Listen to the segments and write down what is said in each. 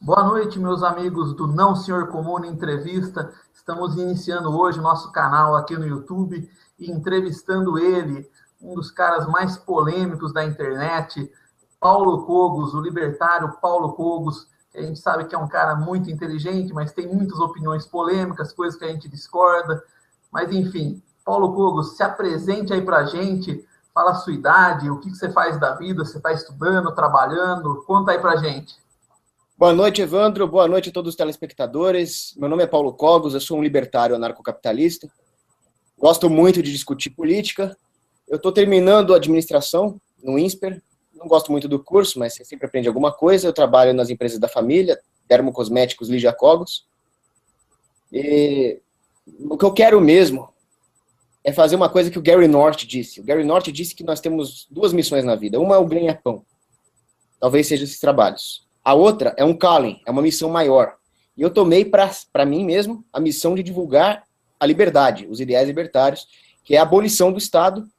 Boa noite, meus amigos do Não Senhor Comune Entrevista. Estamos iniciando hoje o nosso canal aqui no YouTube e entrevistando ele, um dos caras mais polêmicos da internet, Paulo Cogos, o libertário Paulo Cogos, que a gente sabe que é um cara muito inteligente, mas tem muitas opiniões polêmicas, coisas que a gente discorda. Mas, enfim, Paulo Cogos, se apresente aí pra gente, fala a sua idade, o que você faz da vida, você está estudando, trabalhando, conta aí pra gente. Boa noite, Evandro. Boa noite a todos os telespectadores. Meu nome é Paulo Cogos, eu sou um libertário anarcocapitalista. Gosto muito de discutir política. Eu estou terminando a administração no INSPER. Não gosto muito do curso, mas você sempre aprende alguma coisa. Eu trabalho nas empresas da família, Dermocosméticos Lígia Cogos. E o que eu quero mesmo é fazer uma coisa que o Gary North disse. O Gary North disse que nós temos duas missões na vida. Uma é o ganha-pão. Talvez seja esses trabalhos. A outra é um calling, é uma missão maior. E eu tomei para mim mesmo a missão de divulgar a liberdade, os ideais libertários, que é a abolição do Estado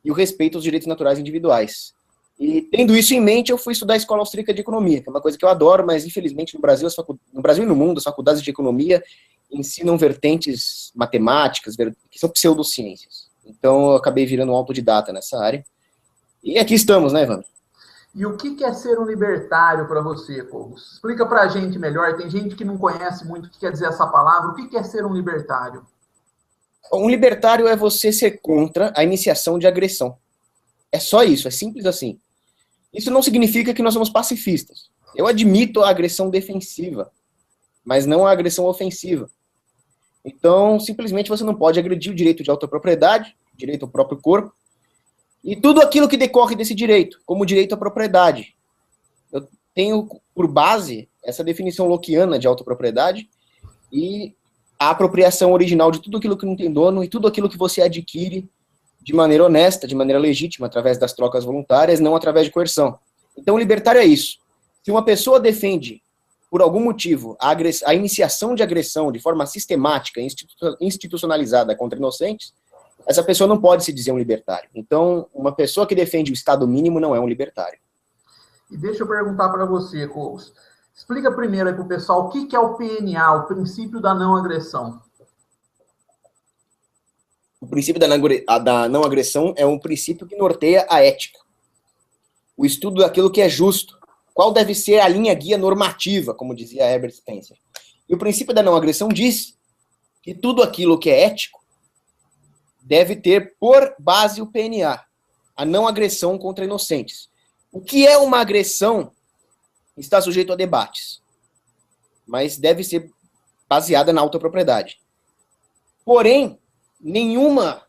e o respeito aos direitos naturais individuais. E tendo isso em mente, eu fui estudar a Escola Austríaca de Economia, que é uma coisa que eu adoro, mas infelizmente no Brasil e no mundo, as faculdades de economia ensinam vertentes matemáticas, que são pseudociências. Então eu acabei virando um autodidata nessa área. E aqui estamos, né, Evandro? E o que é ser um libertário para você, Cogos? Explica para a gente melhor. Tem gente que não conhece muito o que quer dizer essa palavra. O que é ser um libertário? Um libertário é você ser contra a iniciação de agressão. É só isso, é simples assim. Isso não significa que nós somos pacifistas. Eu admito a agressão defensiva, mas não a agressão ofensiva. Então, simplesmente você não pode agredir o direito de autopropriedade, direito ao próprio corpo, e tudo aquilo que decorre desse direito, como o direito à propriedade. Eu tenho por base essa definição lockeana de autopropriedade e a apropriação original de tudo aquilo que não tem dono e tudo aquilo que você adquire de maneira honesta, de maneira legítima, através das trocas voluntárias, não através de coerção. Então, o libertário é isso. Se uma pessoa defende, por algum motivo, a iniciação de agressão de forma sistemática e institucionalizada contra inocentes, essa pessoa não pode se dizer um libertário. Então, uma pessoa que defende o Estado mínimo não é um libertário. E deixa eu perguntar para você, Cogos. Explica primeiro aí para o pessoal o que é o PNA, o princípio da não agressão. O princípio da não agressão é um princípio que norteia a ética. O estudo daquilo que é justo. Qual deve ser a linha guia normativa, como dizia Herbert Spencer. E o princípio da não agressão diz que tudo aquilo que é ético deve ter por base o PNA, a não agressão contra inocentes. O que é uma agressão está sujeito a debates, mas deve ser baseada na autopropriedade. Porém, nenhuma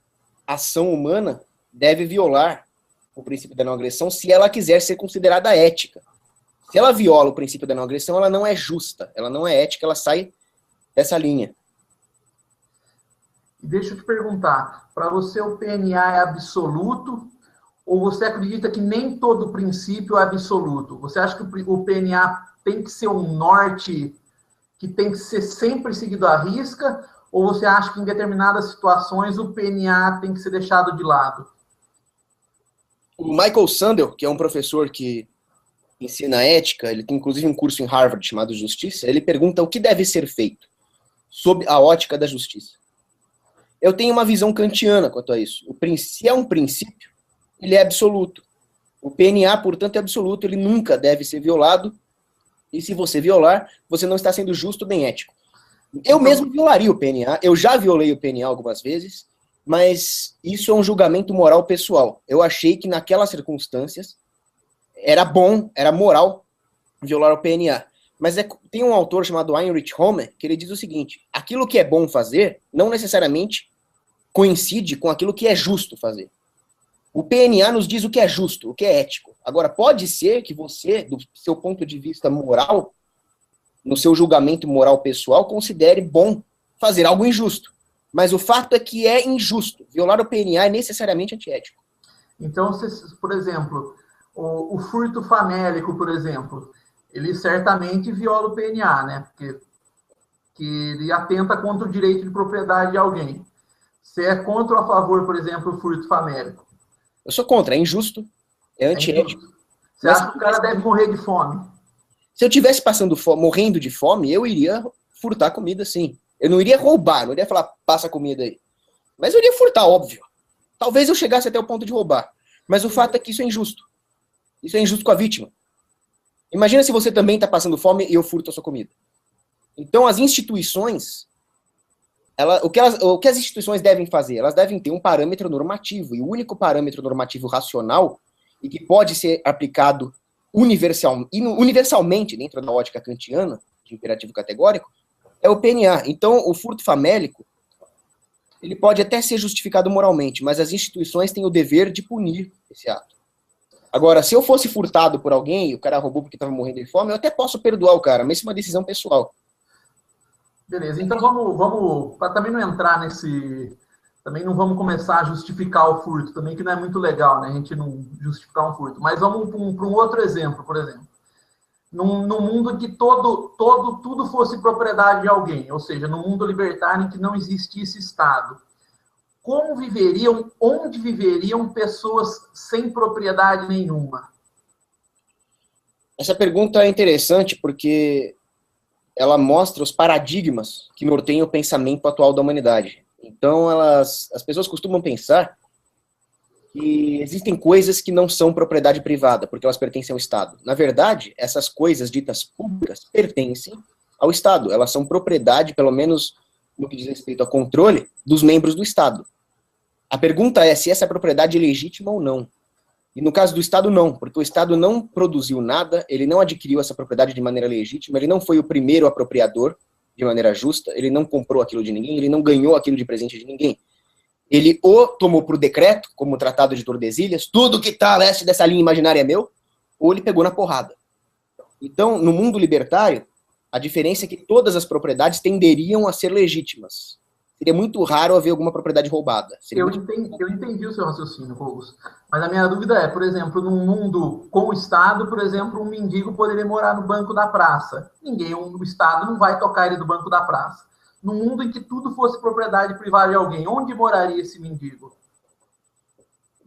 ação humana deve violar o princípio da não agressão se ela quiser ser considerada ética. Se ela viola o princípio da não agressão, ela não é justa, ela não é ética, ela sai dessa linha. Deixa eu te perguntar, para você o PNA é absoluto ou você acredita que nem todo princípio é absoluto? Você acha que o PNA tem que ser um norte que tem que ser sempre seguido à risca ou você acha que em determinadas situações o PNA tem que ser deixado de lado? O Michael Sandel, que é um professor que ensina ética, ele tem inclusive um curso em Harvard chamado Justiça, ele pergunta o que deve ser feito sob a ótica da justiça. Eu tenho uma visão kantiana quanto a isso. Se é um princípio, ele é absoluto. O PNA, portanto, é absoluto, ele nunca deve ser violado, e se você violar, você não está sendo justo nem ético. Eu mesmo violaria o PNA, eu já violei o PNA algumas vezes, mas isso é um julgamento moral pessoal. Eu achei que naquelas circunstâncias era bom, era moral violar o PNA. Mas tem um autor chamado Heinrich Hohme que ele diz o seguinte: aquilo que é bom fazer não necessariamente coincide com aquilo que é justo fazer. O PNA nos diz o que é justo, o que é ético. Agora, pode ser que você, do seu ponto de vista moral, no seu julgamento moral pessoal, considere bom fazer algo injusto. Mas o fato é que é injusto. Violar o PNA é necessariamente antiético. Então, por exemplo, o furto famélico, por exemplo, ele certamente viola o PNA, né? Porque ele atenta contra o direito de propriedade de alguém. Você é contra ou a favor, por exemplo, o furto famélico? Eu sou contra, é injusto, é antiético. Você acha que o cara deve morrer de fome? Se eu tivesse passando fome, morrendo de fome, eu iria furtar comida, sim. Eu não iria roubar, não iria falar, passa comida aí. Mas eu iria furtar, óbvio. Talvez eu chegasse até o ponto de roubar. Mas o fato é que isso é injusto. Isso é injusto com a vítima. Imagina se você também está passando fome e eu furto a sua comida. Então, as instituições, o que as instituições devem fazer? Elas devem ter um parâmetro normativo. E o único parâmetro normativo racional e que pode ser aplicado universalmente dentro da ótica kantiana, de imperativo categórico, é o PNA. Então, o furto famélico, ele pode até ser justificado moralmente, mas as instituições têm o dever de punir esse ato. Agora, se eu fosse furtado por alguém, e o cara roubou porque estava morrendo de fome, eu até posso perdoar o cara, mas isso é uma decisão pessoal. Beleza, então vamos para também não entrar nesse... Também não vamos começar a justificar o furto, também que não é muito legal, né? A gente não justificar um furto. Mas vamos para um outro exemplo, por exemplo. Num mundo em que tudo fosse propriedade de alguém, ou seja, num mundo libertário em que não existisse Estado. Como viveriam, onde viveriam pessoas sem propriedade nenhuma? Essa pergunta é interessante porque ela mostra os paradigmas que norteiam o pensamento atual da humanidade. Então, as pessoas costumam pensar que existem coisas que não são propriedade privada, porque elas pertencem ao Estado. Na verdade, essas coisas ditas públicas pertencem ao Estado. Elas são propriedade, pelo menos no que diz respeito ao controle, dos membros do Estado. A pergunta é se essa propriedade é legítima ou não. E no caso do Estado, não, porque o Estado não produziu nada, ele não adquiriu essa propriedade de maneira legítima, ele não foi o primeiro apropriador de maneira justa, ele não comprou aquilo de ninguém, ele não ganhou aquilo de presente de ninguém. Ele ou tomou por decreto, como o Tratado de Tordesilhas, tudo que está a leste dessa linha imaginária é meu, ou ele pegou na porrada. Então, no mundo libertário, a diferença é que todas as propriedades tenderiam a ser legítimas. Seria muito raro haver alguma propriedade roubada. Eu entendi o seu raciocínio, Augusto. Mas a minha dúvida é, por exemplo, num mundo com o Estado, por exemplo, um mendigo poderia morar no banco da praça. O Estado não vai tocar ele do banco da praça. Num mundo em que tudo fosse propriedade privada de alguém, onde moraria esse mendigo?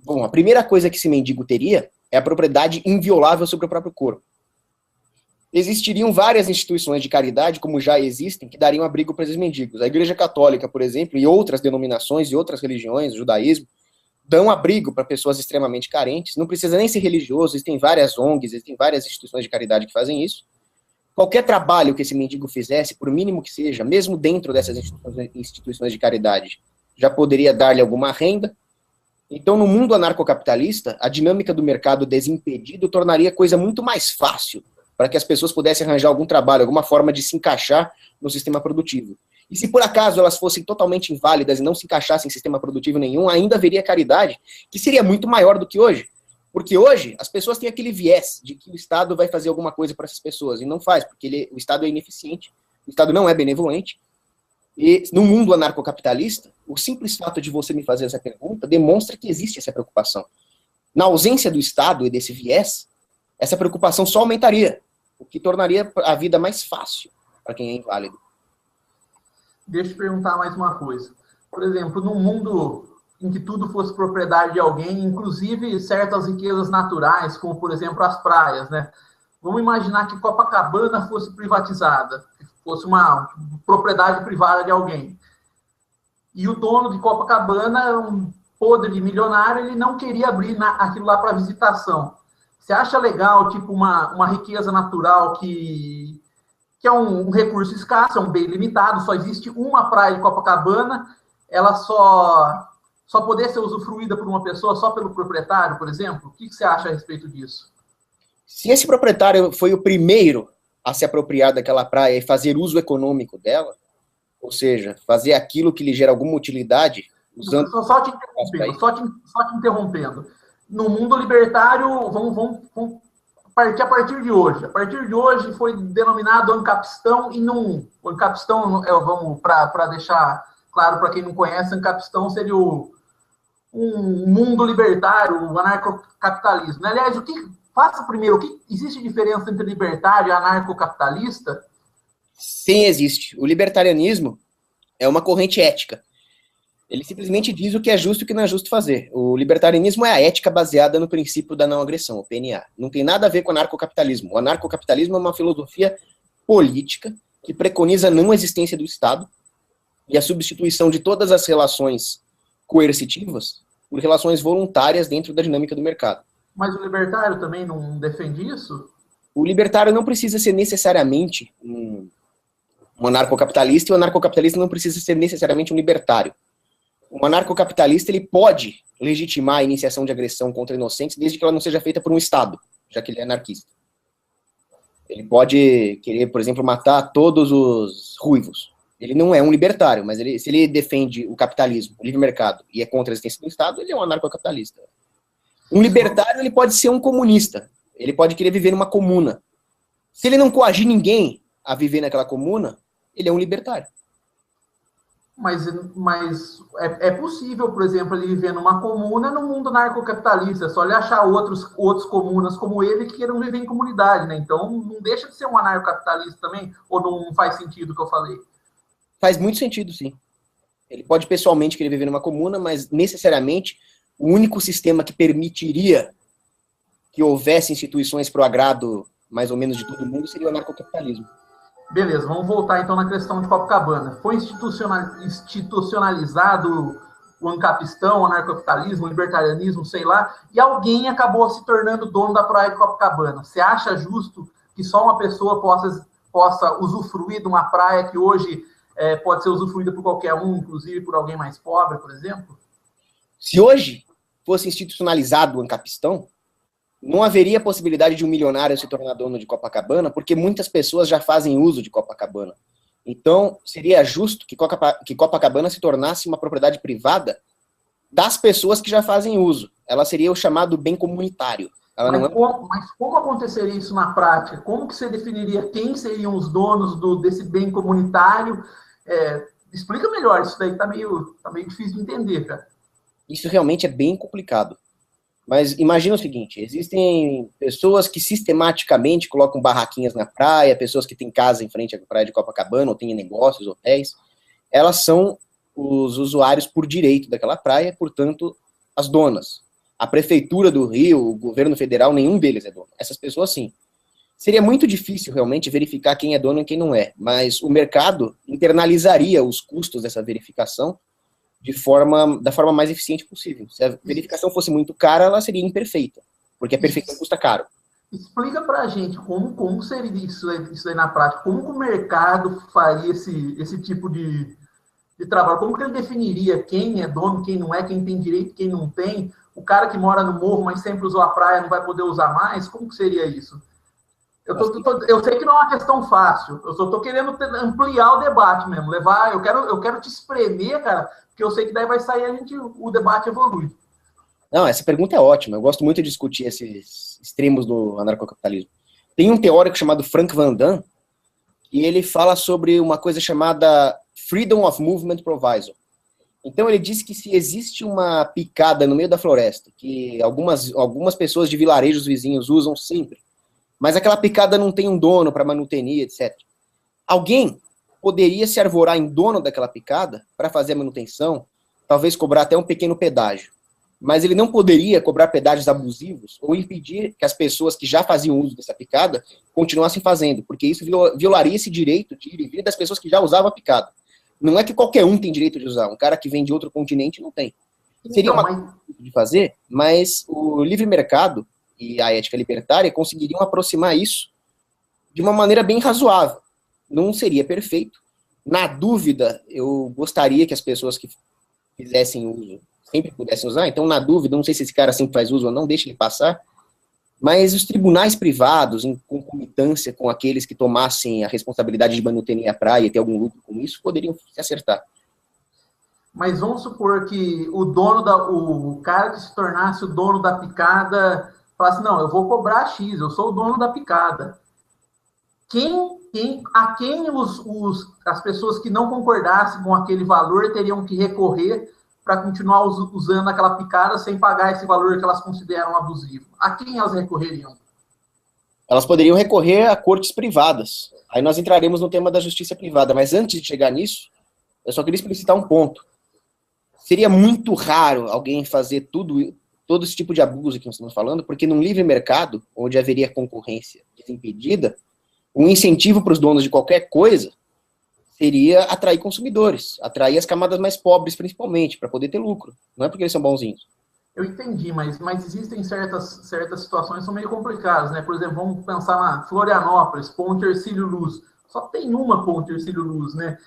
Bom, a primeira coisa que esse mendigo teria é a propriedade inviolável sobre o próprio corpo. Existiriam várias instituições de caridade, como já existem, que dariam abrigo para esses mendigos. A Igreja Católica, por exemplo, e outras denominações e outras religiões, o judaísmo, dão abrigo para pessoas extremamente carentes. Não precisa nem ser religioso, existem várias ONGs, existem várias instituições de caridade que fazem isso. Qualquer trabalho que esse mendigo fizesse, por mínimo que seja, mesmo dentro dessas instituições de caridade, já poderia dar-lhe alguma renda. Então, no mundo anarcocapitalista, a dinâmica do mercado desimpedido tornaria a coisa muito mais fácil para que as pessoas pudessem arranjar algum trabalho, alguma forma de se encaixar no sistema produtivo. E se por acaso elas fossem totalmente inválidas e não se encaixassem em sistema produtivo nenhum, ainda haveria caridade, que seria muito maior do que hoje. Porque hoje as pessoas têm aquele viés de que o Estado vai fazer alguma coisa para essas pessoas, e não faz, porque o Estado é ineficiente, o Estado não é benevolente. E no mundo anarcocapitalista, o simples fato de você me fazer essa pergunta demonstra que existe essa preocupação. Na ausência do Estado e desse viés, essa preocupação só aumentaria, o que tornaria a vida mais fácil para quem é inválido. Deixa eu perguntar mais uma coisa. Por exemplo, num mundo em que tudo fosse propriedade de alguém, inclusive certas riquezas naturais, como, por exemplo, as praias, né? Vamos imaginar que Copacabana fosse privatizada, fosse uma propriedade privada de alguém. E o dono de Copacabana, um podre milionário, ele não queria abrir aquilo lá para visitação. Você acha legal, tipo, uma riqueza natural que é um recurso escasso, é um bem limitado, só existe uma praia de Copacabana, ela só poder ser usufruída por uma pessoa, só pelo proprietário, por exemplo? O que você acha a respeito disso? Se esse proprietário foi o primeiro a se apropriar daquela praia e fazer uso econômico dela, ou seja, fazer aquilo que lhe gera alguma utilidade, usando... Só te interrompendo. No mundo libertário, vamos partir a partir de hoje. A partir de hoje foi denominado Ancapistão e não... O Ancapistão, vamos para deixar claro para quem não conhece, Ancapistão seria um mundo libertário, o anarcocapitalismo. Aliás, faça primeiro, o que existe diferença entre libertário e anarcocapitalista? Sim, existe. O libertarianismo é uma corrente ética. Ele simplesmente diz o que é justo e o que não é justo fazer. O libertarianismo é a ética baseada no princípio da não agressão, o PNA. Não tem nada a ver com o anarcocapitalismo. O anarcocapitalismo é uma filosofia política que preconiza a não existência do Estado e a substituição de todas as relações coercitivas por relações voluntárias dentro da dinâmica do mercado. Mas o libertário também não defende isso? O libertário não precisa ser necessariamente um anarcocapitalista, e o anarcocapitalista não precisa ser necessariamente um libertário. O anarcocapitalista, ele pode legitimar a iniciação de agressão contra inocentes desde que ela não seja feita por um Estado, já que ele é anarquista. Ele pode querer, por exemplo, matar todos os ruivos. Ele não é um libertário, mas se ele defende o capitalismo, o livre mercado, e é contra a existência do Estado, ele é um anarcocapitalista. Um libertário, ele pode ser um comunista. Ele pode querer viver numa comuna. Se ele não coagir ninguém a viver naquela comuna, ele é um libertário. Mas é possível, por exemplo, ele viver numa comuna no mundo narcocapitalista. É só ele achar outros comunas como ele que queiram viver em comunidade, né? Então, não deixa de ser um anarcocapitalista também? Ou não faz sentido o que eu falei? Faz muito sentido, sim. Ele pode pessoalmente querer viver numa comuna, mas necessariamente o único sistema que permitiria que houvesse instituições para o agrado mais ou menos de todo mundo seria o anarcocapitalismo. Beleza, vamos voltar então na questão de Copacabana. Foi institucionalizado o ancapistão, o anarcocapitalismo, o libertarianismo, sei lá, e alguém acabou se tornando dono da praia de Copacabana. Você acha justo que só uma pessoa possa usufruir de uma praia que hoje pode ser usufruída por qualquer um, inclusive por alguém mais pobre, por exemplo? Se hoje fosse institucionalizado o ancapistão, não haveria possibilidade de um milionário se tornar dono de Copacabana, porque muitas pessoas já fazem uso de Copacabana. Então, seria justo que Copacabana se tornasse uma propriedade privada das pessoas que já fazem uso. Ela seria o chamado bem comunitário. Mas como aconteceria isso na prática? Como que você definiria quem seriam os donos desse bem comunitário? Explica melhor, isso daí tá meio difícil de entender, cara. Isso realmente é bem complicado. Mas imagina o seguinte, existem pessoas que sistematicamente colocam barraquinhas na praia, pessoas que têm casa em frente à praia de Copacabana, ou têm negócios, hotéis, elas são os usuários por direito daquela praia, portanto, as donas. A prefeitura do Rio, o governo federal, nenhum deles é dono. Essas pessoas, sim. Seria muito difícil, realmente, verificar quem é dono e quem não é, mas o mercado internalizaria os custos dessa verificação da forma mais eficiente possível. Se a verificação fosse muito cara, ela seria imperfeita, porque a perfeição custa caro. Explica pra gente como seria isso aí na prática, como que o mercado faria esse tipo de trabalho, como que ele definiria quem é dono, quem não é, quem tem direito, quem não tem, o cara que mora no morro, mas sempre usou a praia, não vai poder usar mais, como que seria isso? Eu sei que não é uma questão fácil, eu só tô querendo ampliar o debate mesmo, eu quero te espremer, cara, porque eu sei que daí vai sair, o debate evolui. Não, essa pergunta é ótima, eu gosto muito de discutir esses extremos do anarcocapitalismo. Tem um teórico chamado Frank Van Dam, e ele fala sobre uma coisa chamada Freedom of Movement Proviso. Então ele diz que se existe uma picada no meio da floresta, que algumas pessoas de vilarejos vizinhos usam sempre, mas aquela picada não tem um dono para manutenir, etc. Alguém poderia se arvorar em dono daquela picada para fazer a manutenção, talvez cobrar até um pequeno pedágio. Mas ele não poderia cobrar pedágios abusivos ou impedir que as pessoas que já faziam uso dessa picada continuassem fazendo, porque isso violaria esse direito de ir e vir das pessoas que já usavam a picada. Não é que qualquer um tem direito de usar, um cara que vem de outro continente não tem. Seria uma coisa de fazer, mas o livre mercado e a ética libertária conseguiriam aproximar isso de uma maneira bem razoável. Não seria perfeito. Na dúvida, eu gostaria que as pessoas que fizessem uso sempre pudessem usar. Então, na dúvida, não sei se esse cara sempre faz uso ou não, deixa ele passar. Mas os tribunais privados, em concomitância com aqueles que tomassem a responsabilidade de manutenir a praia e ter algum lucro com isso, poderiam se acertar. Mas vamos supor que o cara que se tornasse o dono da picada falasse, não, eu vou cobrar X, eu sou o dono da picada. A quem as pessoas que não concordassem com aquele valor teriam que recorrer para continuar usando aquela picada sem pagar esse valor que elas consideram abusivo? A quem elas recorreriam? Elas poderiam recorrer a cortes privadas. Aí nós entraremos no tema da justiça privada. Mas antes de chegar nisso, eu só queria explicitar um ponto. seria muito raro alguém fazer todo esse tipo de abuso que nós estamos falando, porque num livre mercado, onde haveria concorrência desimpedida, um incentivo para os donos de qualquer coisa seria atrair consumidores, atrair as camadas mais pobres, principalmente, para poder ter lucro. Não é porque eles são bonzinhos. Eu entendi, mas existem certas situações que são meio complicadas, né? Por exemplo, vamos pensar na Florianópolis, Ponte Hercílio Luz. Só tem uma Ponte Hercílio Luz, né?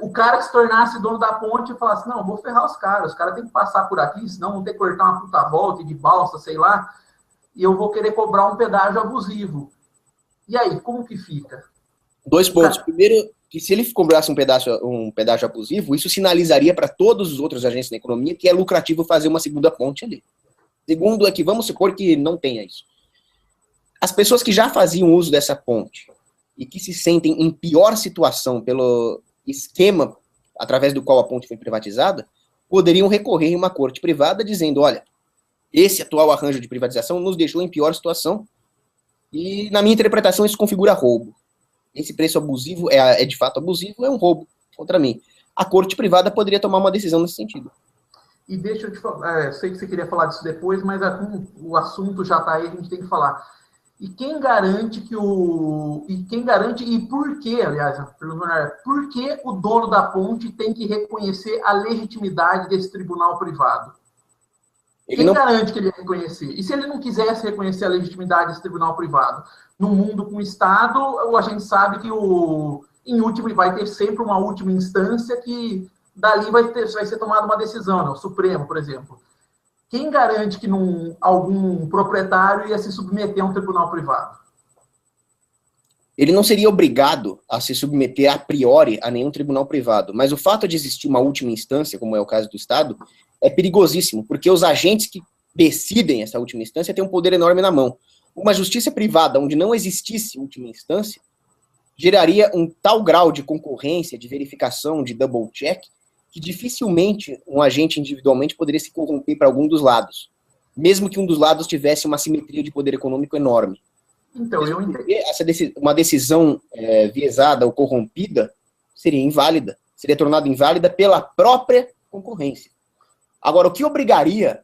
O cara que se tornasse dono da ponte e falasse, não, vou ferrar os caras têm que passar por aqui, senão vão ter que cortar uma puta volta de balsa, sei lá, e eu vou querer cobrar um pedágio abusivo. E aí, como que fica? 2 pontos. Primeiro, que se ele cobrasse um pedágio abusivo, isso sinalizaria para todos os outros agentes da economia que é lucrativo fazer uma segunda ponte ali. Segundo é que vamos supor que não tenha isso. As pessoas que já faziam uso dessa ponte e que se sentem em pior situação pelo esquema através do qual a ponte foi privatizada, poderiam recorrer em uma corte privada dizendo, olha, esse atual arranjo de privatização nos deixou em pior situação e, na minha interpretação, isso configura roubo. Esse preço abusivo é de fato abusivo, é um roubo contra mim. A corte privada poderia tomar uma decisão nesse sentido. E deixa eu te falar, sei que você queria falar disso depois, mas o assunto já está aí, a gente tem que falar. E quem garante e por que, aliás, por que o dono da ponte tem que reconhecer a legitimidade desse tribunal privado? Quem garante que ele vai reconhecer? E se ele não quisesse reconhecer a legitimidade desse tribunal privado? No mundo com o Estado, a gente sabe que em último vai ter sempre uma última instância que dali vai ser tomada uma decisão, né? O Supremo, por exemplo. Quem garante que algum proprietário ia se submeter a um tribunal privado? Ele não seria obrigado a se submeter a priori a nenhum tribunal privado, mas o fato de existir uma última instância, como é o caso do Estado, é perigosíssimo, porque os agentes que decidem essa última instância têm um poder enorme na mão. Uma justiça privada onde não existisse última instância geraria um tal grau de concorrência, de verificação, de double check, que dificilmente um agente individualmente poderia se corromper para algum dos lados, mesmo que um dos lados tivesse uma simetria de poder econômico enorme. Então, eu entendi. Uma decisão viesada ou corrompida seria inválida, seria tornada inválida pela própria concorrência. Agora, o que obrigaria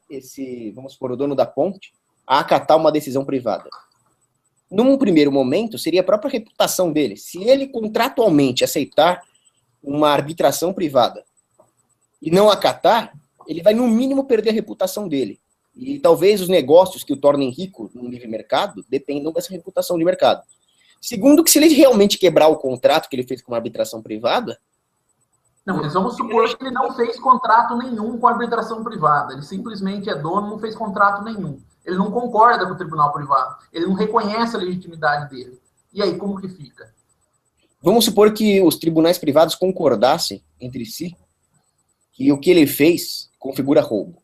vamos supor, o dono da ponte a acatar uma decisão privada? Num primeiro momento, seria a própria reputação dele. Se ele contratualmente aceitar uma arbitração privada e não acatar, ele vai, no mínimo, perder a reputação dele. E talvez os negócios que o tornem rico no livre mercado dependam dessa reputação de mercado. Segundo, que se ele realmente quebrar o contrato que ele fez com uma arbitração privada... Não, mas vamos supor que ele não fez contrato nenhum com a arbitração privada. Ele simplesmente é dono, não fez contrato nenhum. Ele não concorda com o tribunal privado. Ele não reconhece a legitimidade dele. E aí, como que fica? Vamos supor que os tribunais privados concordassem entre si que o que ele fez configura roubo.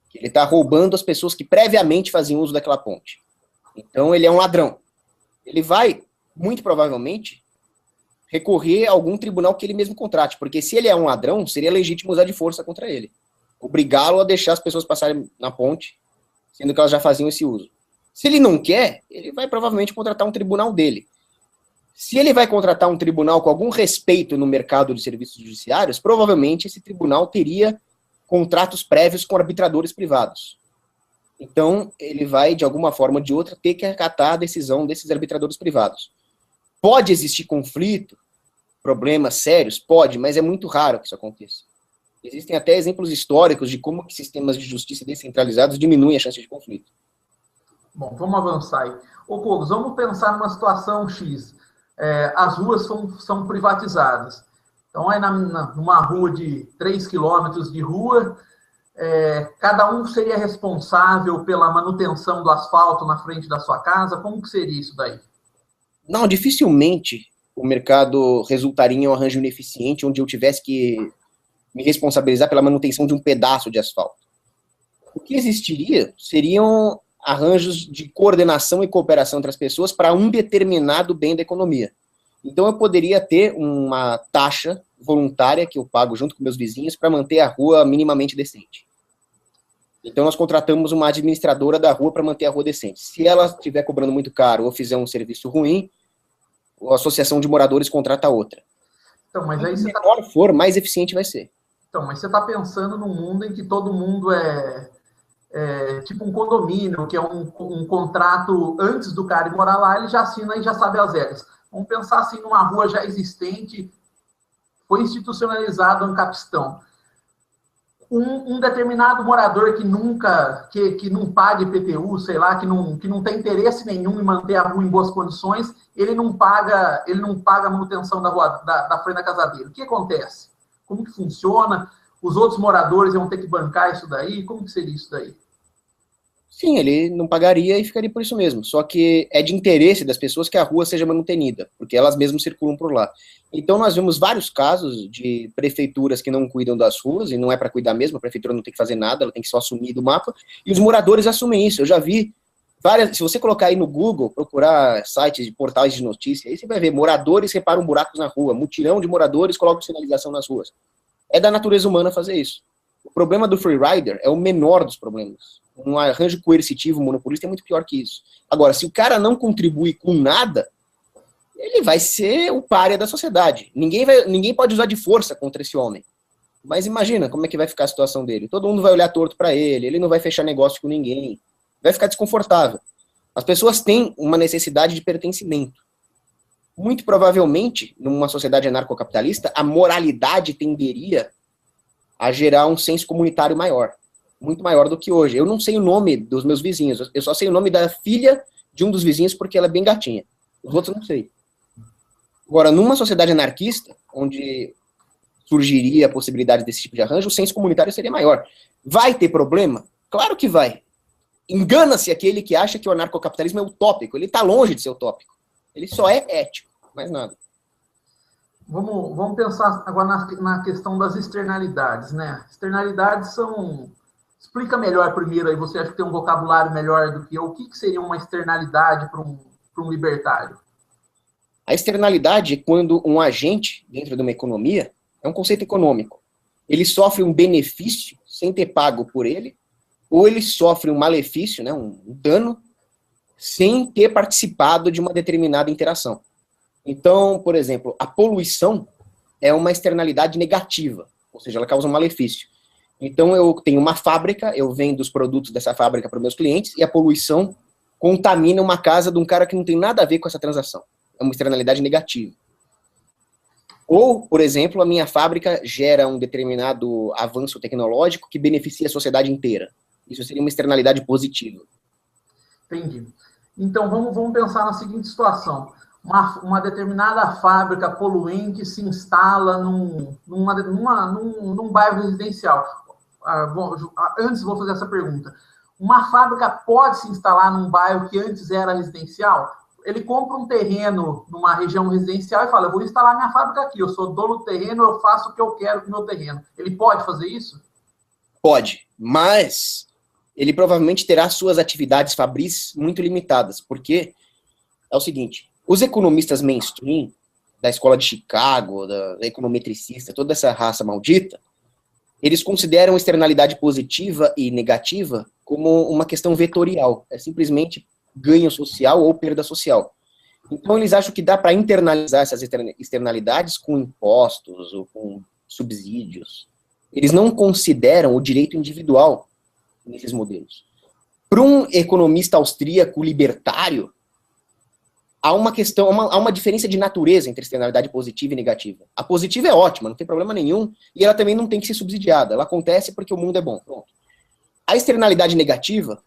Que ele está roubando as pessoas que previamente faziam uso daquela ponte. Então, ele é um ladrão. Ele vai, muito provavelmente, recorrer a algum tribunal que ele mesmo contrate, porque se ele é um ladrão, seria legítimo usar de força contra ele. Obrigá-lo a deixar as pessoas passarem na ponte, sendo que elas já faziam esse uso. Se ele não quer, ele vai provavelmente contratar um tribunal dele. Se ele vai contratar um tribunal com algum respeito no mercado de serviços judiciários, provavelmente esse tribunal teria contratos prévios com arbitradores privados. Então, ele vai, de alguma forma ou de outra, ter que acatar a decisão desses arbitradores privados. Pode existir conflito, problemas sérios? Pode, mas é muito raro que isso aconteça. Existem até exemplos históricos de como que sistemas de justiça descentralizados diminuem a chance de conflito. Bom, vamos avançar aí. Ô, Cogos, vamos pensar numa situação X. As ruas são privatizadas. Então, aí numa rua de 3 quilômetros de rua, cada um seria responsável pela manutenção do asfalto na frente da sua casa? Como que seria isso daí? Não, dificilmente o mercado resultaria em um arranjo ineficiente onde eu tivesse que me responsabilizar pela manutenção de um pedaço de asfalto. O que existiria seriam arranjos de coordenação e cooperação entre as pessoas para um determinado bem da economia. Então, eu poderia ter uma taxa voluntária que eu pago junto com meus vizinhos para manter a rua minimamente decente. Então, nós contratamos uma administradora da rua para manter a rua decente. Se ela estiver cobrando muito caro ou fizer um serviço ruim, a associação de moradores contrata outra. Então, mas aí se menor for, mais eficiente vai ser. Então, mas você está pensando num mundo em que todo mundo é tipo um condomínio, que é um contrato antes do cara ir morar lá, ele já assina e já sabe as regras. Vamos pensar assim numa rua já existente, foi institucionalizado um capistão. Um determinado morador que nunca, que não paga IPTU, sei lá, que não tem interesse nenhum em manter a rua em boas condições, ele não paga a manutenção da rua, da frente da casa dele. O que acontece? Como que funciona? Os outros moradores vão ter que bancar isso daí? Como que seria isso daí? Sim, ele não pagaria e ficaria por isso mesmo. Só que é de interesse das pessoas que a rua seja manutenida, porque elas mesmas circulam por lá. Então nós vemos vários casos de prefeituras que não cuidam das ruas, e não é para cuidar mesmo, a prefeitura não tem que fazer nada, ela tem que só assumir do mapa, e os moradores assumem isso. Eu já vi várias, se você colocar aí no Google, procurar sites de portais de notícia, aí você vai ver moradores reparam buracos na rua, mutirão de moradores colocam sinalização nas ruas. É da natureza humana fazer isso. O problema do free rider é o menor dos problemas. Um arranjo coercitivo monopolista é muito pior que isso. Agora, se o cara não contribui com nada, ele vai ser o pária da sociedade. Ninguém pode usar de força contra esse homem. Mas imagina como é que vai ficar a situação dele. Todo mundo vai olhar torto para ele não vai fechar negócio com ninguém, vai ficar desconfortável. As pessoas têm uma necessidade de pertencimento. Muito provavelmente, numa sociedade anarcocapitalista, a moralidade tenderia a gerar um senso comunitário maior. Muito maior do que hoje. Eu não sei o nome dos meus vizinhos, eu só sei o nome da filha de um dos vizinhos porque ela é bem gatinha. Os outros eu não sei. Agora, numa sociedade anarquista, onde surgiria a possibilidade desse tipo de arranjo, o senso comunitário seria maior. Vai ter problema? Claro que vai. Engana-se aquele que acha que o anarcocapitalismo é utópico. Ele está longe de ser utópico. Ele só é ético, mais nada. Vamos pensar agora na questão das externalidades, né? Externalidades são... Explica melhor primeiro aí, você acha que tem um vocabulário melhor do que eu. O que seria uma externalidade para um libertário? A externalidade é quando um agente, dentro de uma economia, é um conceito econômico. Ele sofre um benefício sem ter pago por ele, ou ele sofre um malefício, né, um dano, sem ter participado de uma determinada interação. Então, por exemplo, a poluição é uma externalidade negativa, ou seja, ela causa um malefício. Então, eu tenho uma fábrica, eu vendo os produtos dessa fábrica para os meus clientes, e a poluição contamina uma casa de um cara que não tem nada a ver com essa transação. É uma externalidade negativa. Ou, por exemplo, a minha fábrica gera um determinado avanço tecnológico que beneficia a sociedade inteira. Isso seria uma externalidade positiva. Entendi. Então, vamos pensar na seguinte situação. Uma determinada fábrica poluente se instala num bairro residencial. Antes, vou fazer essa pergunta. Uma fábrica pode se instalar num bairro que antes era residencial? Ele compra um terreno numa região residencial e fala, eu vou instalar minha fábrica aqui, eu sou dono do terreno, eu faço o que eu quero com o meu terreno. Ele pode fazer isso? Pode, mas ele provavelmente terá suas atividades fabris muito limitadas, porque é o seguinte, os economistas mainstream, da escola de Chicago, da econometricista, toda essa raça maldita, eles consideram externalidade positiva e negativa como uma questão vetorial. É simplesmente ganho social ou perda social. Então, eles acham que dá para internalizar essas externalidades com impostos ou com subsídios. Eles não consideram o direito individual nesses modelos. Para um economista austríaco libertário, há uma diferença de natureza entre externalidade positiva e negativa. A positiva é ótima, não tem problema nenhum, e ela também não tem que ser subsidiada. Ela acontece porque o mundo é bom. Pronto. A externalidade negativa,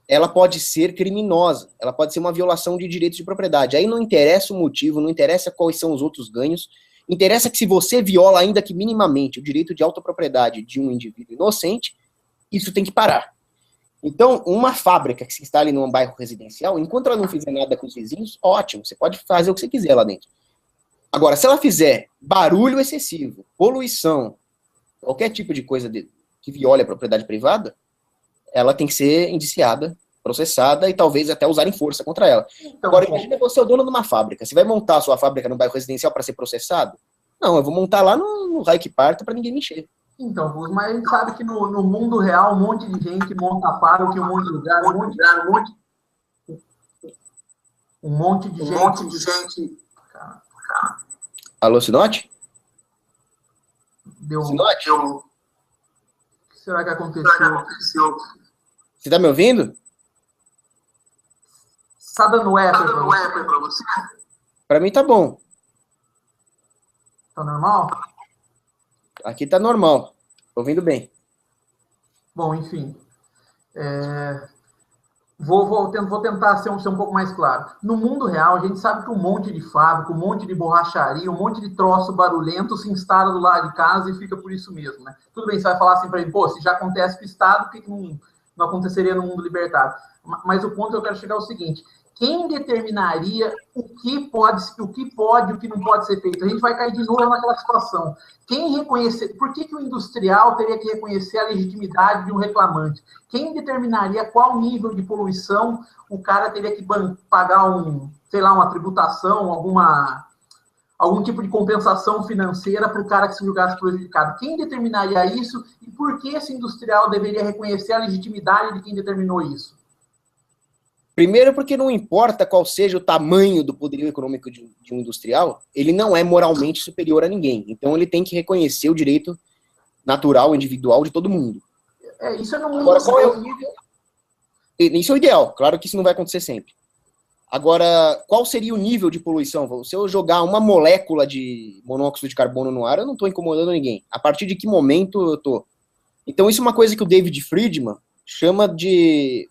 ela pode ser criminosa, ela pode ser uma violação de direitos de propriedade. Aí não interessa o motivo, não interessa quais são os outros ganhos, interessa que se você viola ainda que minimamente o direito de autopropriedade de um indivíduo inocente, isso tem que parar. Então, uma fábrica que se instale num bairro residencial, enquanto ela não fizer nada com os vizinhos, ótimo, você pode fazer o que você quiser lá dentro. Agora, se ela fizer barulho excessivo, poluição, qualquer tipo de coisa que viole a propriedade privada, ela tem que ser indiciada, processada e talvez até usarem força contra ela. Então, agora, imagina você é o dono de uma fábrica. Você vai montar a sua fábrica no bairro residencial para ser processado? Não, eu vou montar lá no raio que parta para ninguém mexer. Então, mas a gente sabe que no mundo real um monte de gente monta fábrica, um monte de lugar, um monte de gente. Alô, Sinote? Sinote? O que será que aconteceu? Você tá me ouvindo? Está dando eco para você? Para mim tá bom. Tá normal? Aqui tá normal. Tô ouvindo bem. Bom, enfim. Vou tentar ser um pouco mais claro. No mundo real, a gente sabe que um monte de fábrica, um monte de borracharia, um monte de troço barulhento se instala do lado de casa e fica por isso mesmo, né? Tudo bem, você vai falar assim para mim, pô, se já acontece com o Estado, por que não aconteceria no mundo libertário? Mas o ponto que eu quero chegar é o seguinte: quem determinaria o que pode e o que não pode ser feito? A gente vai cair de novo naquela situação. Quem reconhecer? Por que o industrial teria que reconhecer a legitimidade de um reclamante? Quem determinaria qual nível de poluição o cara teria que pagar uma tributação, algum tipo de compensação financeira para o cara que se julgasse prejudicado? Quem determinaria isso e por que esse industrial deveria reconhecer a legitimidade de quem determinou isso? Primeiro, porque não importa qual seja o tamanho do poderio econômico de um industrial, ele não é moralmente superior a ninguém. Então, ele tem que reconhecer o direito natural, individual de todo mundo. Isso é no mundo. Agora, qual é o nível? Isso é o ideal. Claro que isso não vai acontecer sempre. Agora, qual seria o nível de poluição? Se eu jogar uma molécula de monóxido de carbono no ar, eu não estou incomodando ninguém. A partir de que momento eu estou? Então, isso é uma coisa que o David Friedman chama de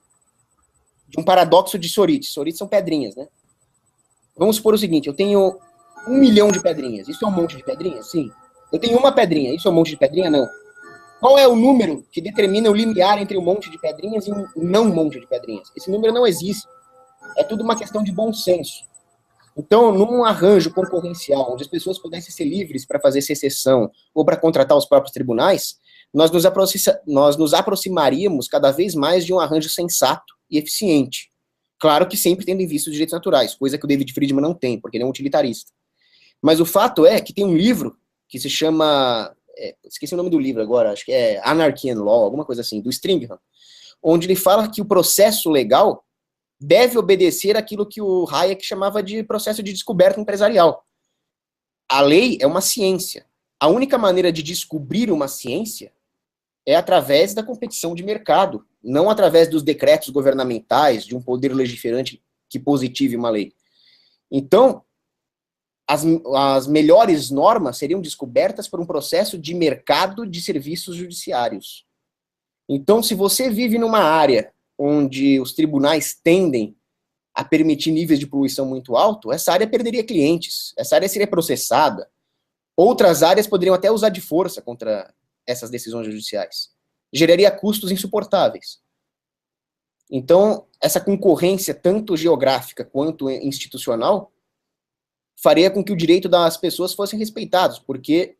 um paradoxo de Sorit. Sorit são pedrinhas, né? Vamos supor o seguinte, eu tenho 1 milhão de pedrinhas. Isso é um monte de pedrinhas? Sim. Eu tenho uma pedrinha. Isso é um monte de pedrinha? Não. Qual é o número que determina o limiar entre um monte de pedrinhas e um não monte de pedrinhas? Esse número não existe. É tudo uma questão de bom senso. Então, num arranjo concorrencial, onde as pessoas pudessem ser livres para fazer secessão ou para contratar os próprios tribunais, nós nos aproximaríamos cada vez mais de um arranjo sensato e eficiente. Claro que sempre tendo em vista os direitos naturais, coisa que o David Friedman não tem, porque ele é um utilitarista. Mas o fato é que tem um livro que se chama... esqueci o nome do livro agora, acho que é Anarchy and Law, alguma coisa assim, do Stringham, onde ele fala que o processo legal deve obedecer aquilo que o Hayek chamava de processo de descoberta empresarial. A lei é uma ciência. A única maneira de descobrir uma ciência é através da competição de mercado, não através dos decretos governamentais, de um poder legiferante que positive uma lei. Então, as melhores normas seriam descobertas por um processo de mercado de serviços judiciários. Então, se você vive numa área onde os tribunais tendem a permitir níveis de poluição muito alto, essa área perderia clientes, essa área seria processada. Outras áreas poderiam até usar de força contra essas decisões judiciais. Geraria custos insuportáveis. Então, essa concorrência, tanto geográfica quanto institucional, faria com que o direito das pessoas fossem respeitados, porque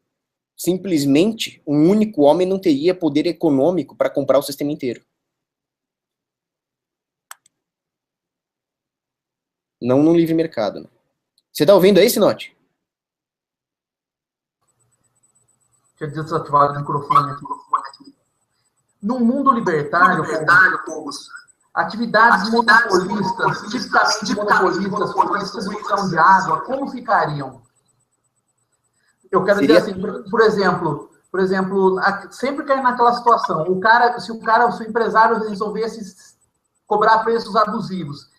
simplesmente um único homem não teria poder econômico para comprar o sistema inteiro. Não no livre mercado. Né? Você está ouvindo aí, Sinote? Deixa eu desativar o microfone aqui. No mundo libertário, atividades monopolistas, tipicamente monopolistas, como a distribuição de água, como ficariam? Eu quero dizer assim, por exemplo, sempre cai naquela situação, se o empresário resolvesse cobrar preços abusivos,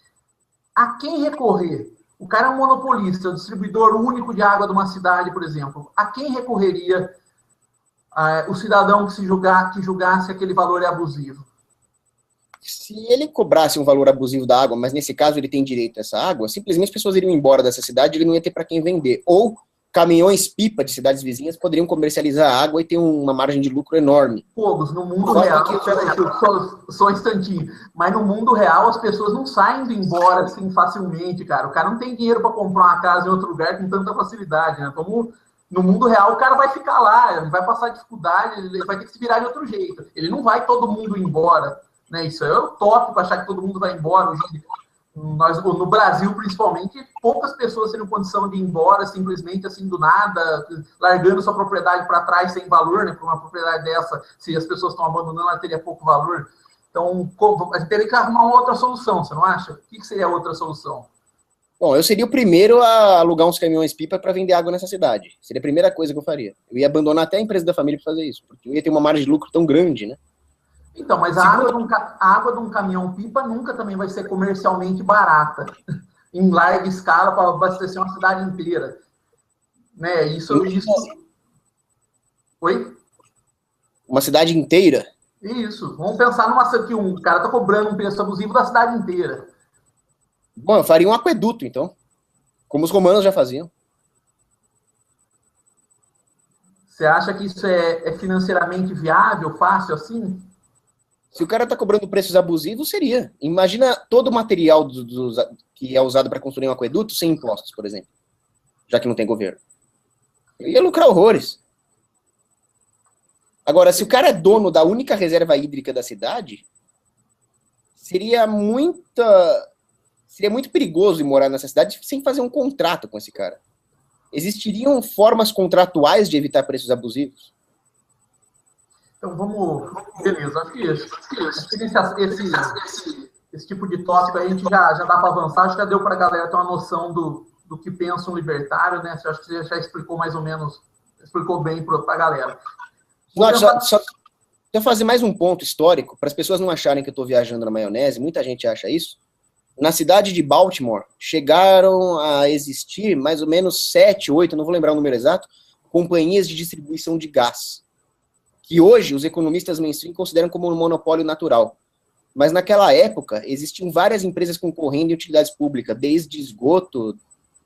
a quem recorrer? O cara é um monopolista, o distribuidor único de água de uma cidade, por exemplo. A quem recorreria o cidadão que julgasse aquele valor é abusivo? Se ele cobrasse um valor abusivo da água, mas nesse caso ele tem direito a essa água, simplesmente as pessoas iriam embora dessa cidade e ele não ia ter para quem vender. Ou caminhões-pipa de cidades vizinhas poderiam comercializar a água e ter uma margem de lucro enorme. Fogos, no mundo real, só um instantinho, mas no mundo real as pessoas não saem embora assim facilmente, cara. O cara não tem dinheiro para comprar uma casa em outro lugar com tanta facilidade, né? Como no mundo real o cara vai ficar lá, ele vai passar dificuldade, ele vai ter que se virar de outro jeito. Ele não vai todo mundo embora, né? Isso é utópico achar que todo mundo vai embora hoje em dia. No Brasil, principalmente, poucas pessoas teriam condição de ir embora simplesmente assim do nada, largando sua propriedade para trás sem valor, né? Por uma propriedade dessa, se as pessoas estão abandonando, ela teria pouco valor. Então, a gente teria que arrumar uma outra solução, você não acha? O que seria a outra solução? Bom, eu seria o primeiro a alugar uns caminhões-pipa para vender água nessa cidade. Seria a primeira coisa que eu faria. Eu ia abandonar até a empresa da família para fazer isso, porque eu ia ter uma margem de lucro tão grande, né? Então, mas a água de um caminhão-pipa nunca também vai ser comercialmente barata, em larga escala, para abastecer uma cidade inteira. Né? Isso. Oi? Uma cidade inteira? Isso. Vamos pensar numa que um cara está cobrando um preço abusivo da cidade inteira. Bom, eu faria um aqueduto, então. Como os romanos já faziam. Você acha que isso é financeiramente viável, fácil assim? Se o cara está cobrando preços abusivos, seria. Imagina todo o material que é usado para construir um aqueduto sem impostos, por exemplo. Já que não tem governo. Eu ia lucrar horrores. Agora, se o cara é dono da única reserva hídrica da cidade, seria muito perigoso morar nessa cidade sem fazer um contrato com esse cara. Existiriam formas contratuais de evitar preços abusivos? Então vamos. Beleza, acho que esse tipo de tópico aí a gente já dá para avançar, acho que já deu para a galera ter uma noção do que pensa um libertário, né? Acho que você já explicou mais ou menos, explicou bem para a galera. Só fazer mais um ponto histórico, para as pessoas não acharem que eu estou viajando na maionese, muita gente acha isso. Na cidade de Baltimore, chegaram a existir mais ou menos 7, 8, não vou lembrar o número exato, companhias de distribuição de gás, que hoje os economistas mainstream consideram como um monopólio natural. Mas naquela época, existiam várias empresas concorrendo em utilidades públicas, desde esgoto,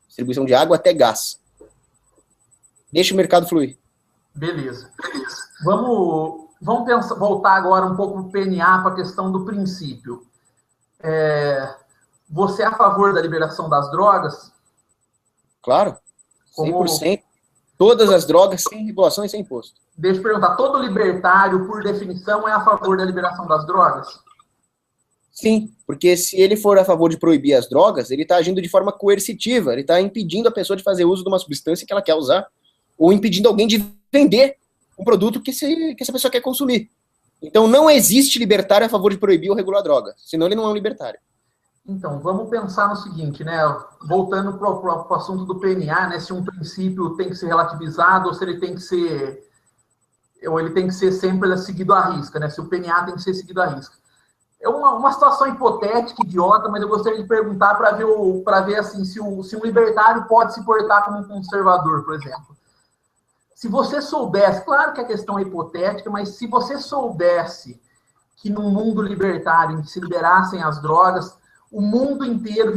distribuição de água até gás. Deixa o mercado fluir. Beleza. Vamos voltar agora um pouco para o PNA, para a questão do princípio. Você é a favor da liberação das drogas? Claro, 100%. Todas as drogas sem regulação e sem imposto. Deixa eu perguntar, todo libertário, por definição, é a favor da liberação das drogas? Sim, porque se ele for a favor de proibir as drogas, ele está agindo de forma coercitiva, ele está impedindo a pessoa de fazer uso de uma substância que ela quer usar, ou impedindo alguém de vender um produto que essa pessoa quer consumir. Então não existe libertário a favor de proibir ou regular a droga, senão ele não é um libertário. Então, vamos pensar no seguinte, né? Voltando para o assunto do PNA, né? Se um princípio tem que ser relativizado ou se ele tem que ser sempre seguido à risca, né? Se o PNA tem que ser seguido à risca. É uma situação hipotética, idiota, mas eu gostaria de perguntar para ver assim, se um libertário pode se portar como um conservador, por exemplo. Se você soubesse, claro que a questão é hipotética, mas se você soubesse que num mundo libertário, em que se liberassem as drogas, o mundo inteiro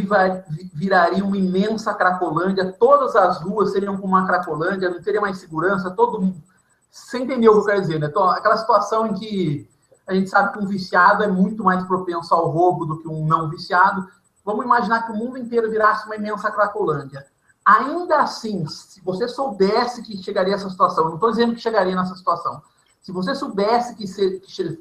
viraria uma imensa cracolândia, todas as ruas seriam como uma cracolândia, não teria mais segurança, todo mundo... Você entendeu o que eu quero dizer, né? Então, aquela situação em que a gente sabe que um viciado é muito mais propenso ao roubo do que um não viciado. Vamos imaginar que o mundo inteiro virasse uma imensa cracolândia. Ainda assim, se você soubesse que chegaria a essa situação, eu não estou dizendo que chegaria nessa situação, se você soubesse que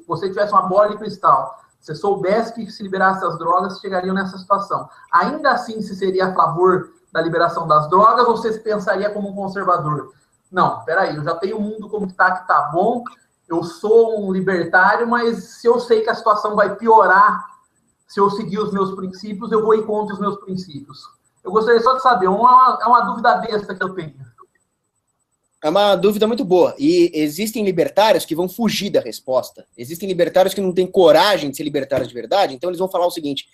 você tivesse uma bola de cristal, se soubesse que se liberasse as drogas, chegariam nessa situação. Ainda assim, se seria a favor da liberação das drogas ou você pensaria como um conservador? Não, peraí, eu já tenho o mundo como está, que está bom, eu sou um libertário, mas se eu sei que a situação vai piorar, se eu seguir os meus princípios, eu vou ir contra os meus princípios. Eu gostaria só de saber, é uma dúvida besta que eu tenho. É uma dúvida muito boa. E existem libertários que vão fugir da resposta. Existem libertários que não têm coragem de ser libertários de verdade, então eles vão falar o seguinte: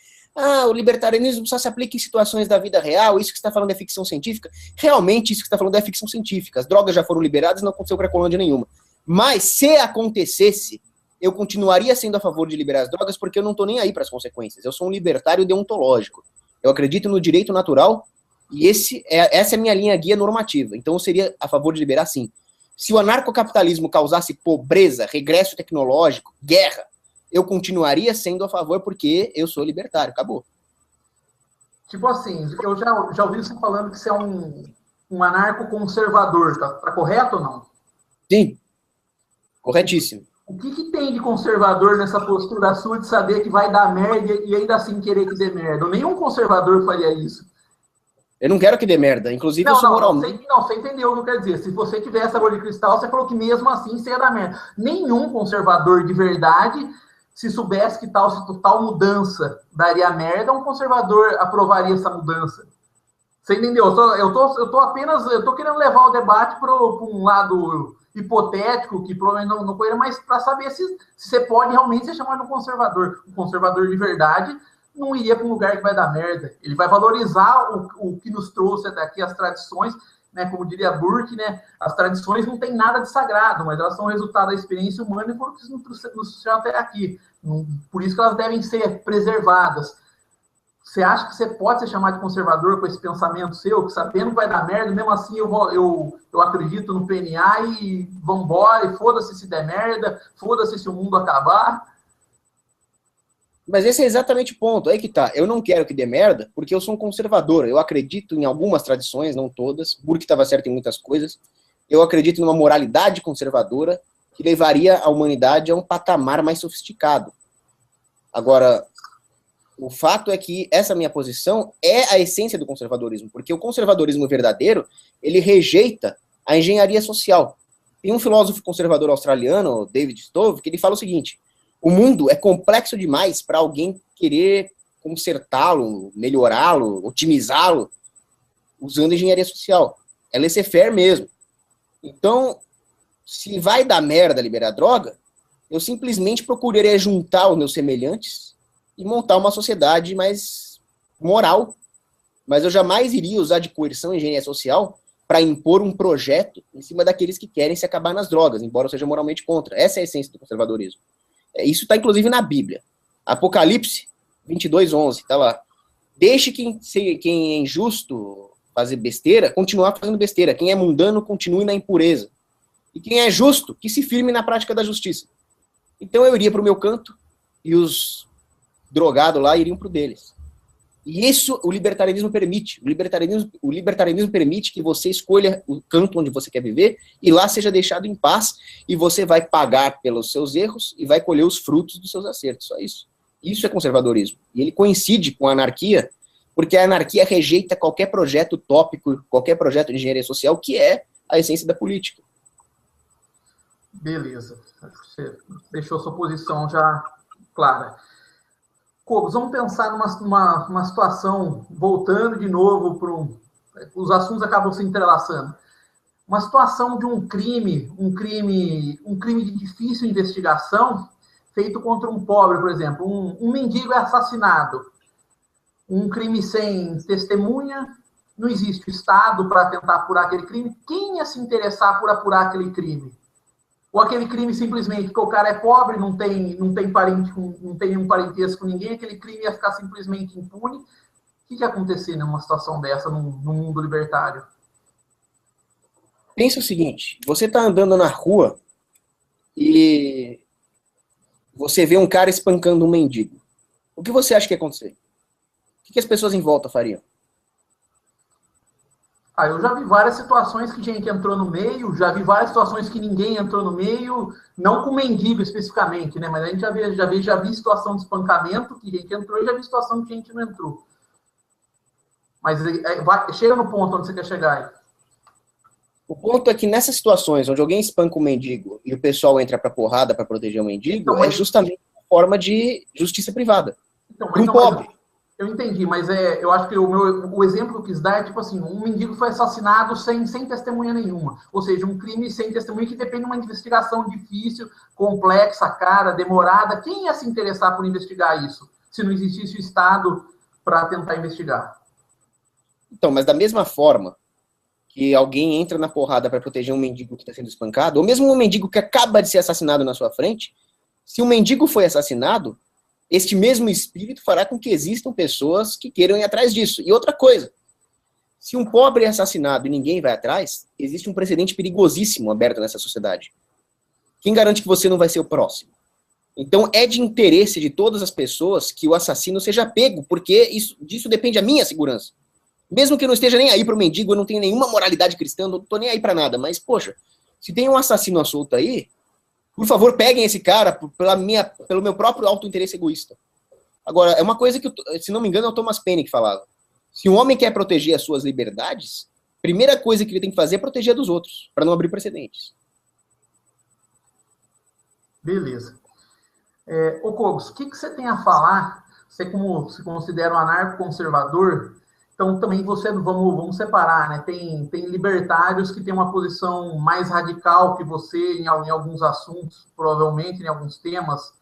o libertarianismo só se aplica em situações da vida real, isso que você está falando é ficção científica. Realmente, isso que você está falando é ficção científica. As drogas já foram liberadas e não aconteceu cracolândia nenhuma. Mas, se acontecesse, eu continuaria sendo a favor de liberar as drogas porque eu não estou nem aí para as consequências. Eu sou um libertário deontológico. Eu acredito no direito natural e essa é a minha linha guia normativa. Então, eu seria a favor de liberar, sim. Se o anarcocapitalismo causasse pobreza, regresso tecnológico, guerra, eu continuaria sendo a favor porque eu sou libertário. Acabou. Tipo assim, eu já ouvi você falando que você é um anarco-conservador, tá correto ou não? Sim. Corretíssimo. O que tem de conservador nessa postura sua de saber que vai dar merda e ainda assim querer que dê merda? Nenhum conservador faria isso. Eu não quero que dê merda. Inclusive, eu sou moralmente... Você entendeu o que eu quero dizer. Se você tivesse a bola de cristal, você falou que mesmo assim você ia dar merda. Nenhum conservador de verdade, se soubesse que tal mudança daria merda, um conservador aprovaria essa mudança. Você entendeu? Eu tô querendo levar o debate para um lado hipotético, que provavelmente não conheço, mas para saber se você pode realmente ser chamado de um conservador. Um conservador de verdade não iria para um lugar que vai dar merda. Ele vai valorizar o que nos trouxe até aqui, as tradições, né? Como diria Burke, né? As tradições não têm nada de sagrado, mas elas são resultado da experiência humana e foram que nos trouxeram até aqui. Por isso que elas devem ser preservadas. Você acha que você pode ser chamado de conservador com esse pensamento seu, que sabendo que vai dar merda, mesmo assim eu acredito no PNA e vambora, e foda-se se der merda, foda-se se o mundo acabar? Mas esse é exatamente o ponto. Aí que tá. Eu não quero que dê merda, porque eu sou um conservador. Eu acredito em algumas tradições, não todas. Burke estava certo em muitas coisas. Eu acredito numa moralidade conservadora que levaria a humanidade a um patamar mais sofisticado. Agora, o fato é que essa minha posição é a essência do conservadorismo, porque o conservadorismo verdadeiro, ele rejeita a engenharia social. Tem um filósofo conservador australiano, David Stove, que ele fala o seguinte: o mundo é complexo demais para alguém querer consertá-lo, melhorá-lo, otimizá-lo, usando engenharia social. É laissez-faire mesmo. Então, se vai dar merda liberar droga, eu simplesmente procuraria juntar os meus semelhantes e montar uma sociedade mais moral. Mas eu jamais iria usar de coerção e engenharia social para impor um projeto em cima daqueles que querem se acabar nas drogas, embora eu seja moralmente contra. Essa é a essência do conservadorismo. Isso está, inclusive, na Bíblia. Apocalipse 22:11, está lá. Deixe quem é injusto fazer besteira, continuar fazendo besteira. Quem é mundano, continue na impureza. E quem é justo, que se firme na prática da justiça. Então eu iria para o meu canto e os drogados lá iriam para o deles. E isso o libertarianismo permite. O libertarianismo permite que você escolha o canto onde você quer viver e lá seja deixado em paz e você vai pagar pelos seus erros e vai colher os frutos dos seus acertos. Só isso. Isso é conservadorismo. E ele coincide com a anarquia, porque a anarquia rejeita qualquer projeto utópico, qualquer projeto de engenharia social, que é a essência da política. Beleza. Acho que você deixou sua posição já clara. Cobos, vamos pensar numa situação, voltando de novo para os assuntos acabam se entrelaçando. Uma situação de um crime de difícil investigação, feito contra um pobre, por exemplo. Um mendigo é assassinado. Um crime sem testemunha, não existe Estado para tentar apurar aquele crime. Quem ia se interessar por apurar aquele crime? Ou aquele crime simplesmente porque o cara é pobre, não tem nenhum parentesco com ninguém, aquele crime ia ficar simplesmente impune. O que ia acontecer numa situação dessa no mundo libertário? Pensa o seguinte, você está andando na rua e você vê um cara espancando um mendigo. O que você acha que ia acontecer? O que as pessoas em volta fariam? Eu já vi várias situações que gente entrou no meio, já vi várias situações que ninguém entrou no meio, não com mendigo especificamente, né? Mas a gente já vi situação de espancamento que gente entrou e já vi situação que gente não entrou. Mas chega no ponto onde você quer chegar aí. O ponto é que nessas situações onde alguém espanca um mendigo e o pessoal entra pra porrada para proteger o mendigo, então, é justamente uma forma de justiça privada. Então, para um pobre. Eu entendi, mas eu acho que o exemplo que eu quis dar é tipo assim, um mendigo foi assassinado sem testemunha nenhuma. Ou seja, um crime sem testemunha que depende de uma investigação difícil, complexa, cara, demorada. Quem ia se interessar por investigar isso, se não existisse o Estado para tentar investigar? Então, mas da mesma forma que alguém entra na porrada para proteger um mendigo que está sendo espancado, ou mesmo um mendigo que acaba de ser assassinado na sua frente, se um mendigo foi assassinado, este mesmo espírito fará com que existam pessoas que queiram ir atrás disso. E outra coisa, se um pobre é assassinado e ninguém vai atrás, existe um precedente perigosíssimo aberto nessa sociedade. Quem garante que você não vai ser o próximo? Então é de interesse de todas as pessoas que o assassino seja pego, porque disso depende a minha segurança. Mesmo que eu não esteja nem aí pro mendigo, eu não tenho nenhuma moralidade cristã, não tô nem aí para nada, mas, poxa, se tem um assassino à solta aí, por favor, peguem esse cara pelo meu próprio auto-interesse egoísta. Agora, é uma coisa que, se não me engano, é o Thomas Paine que falava. Se um homem quer proteger as suas liberdades, a primeira coisa que ele tem que fazer é proteger a dos outros, para não abrir precedentes. Beleza. Ô Cogos, o que você tem a falar? Você como se considera um anarco-conservador, Então, também vamos separar, né? Tem libertários que têm uma posição mais radical que você em alguns assuntos, provavelmente em alguns temas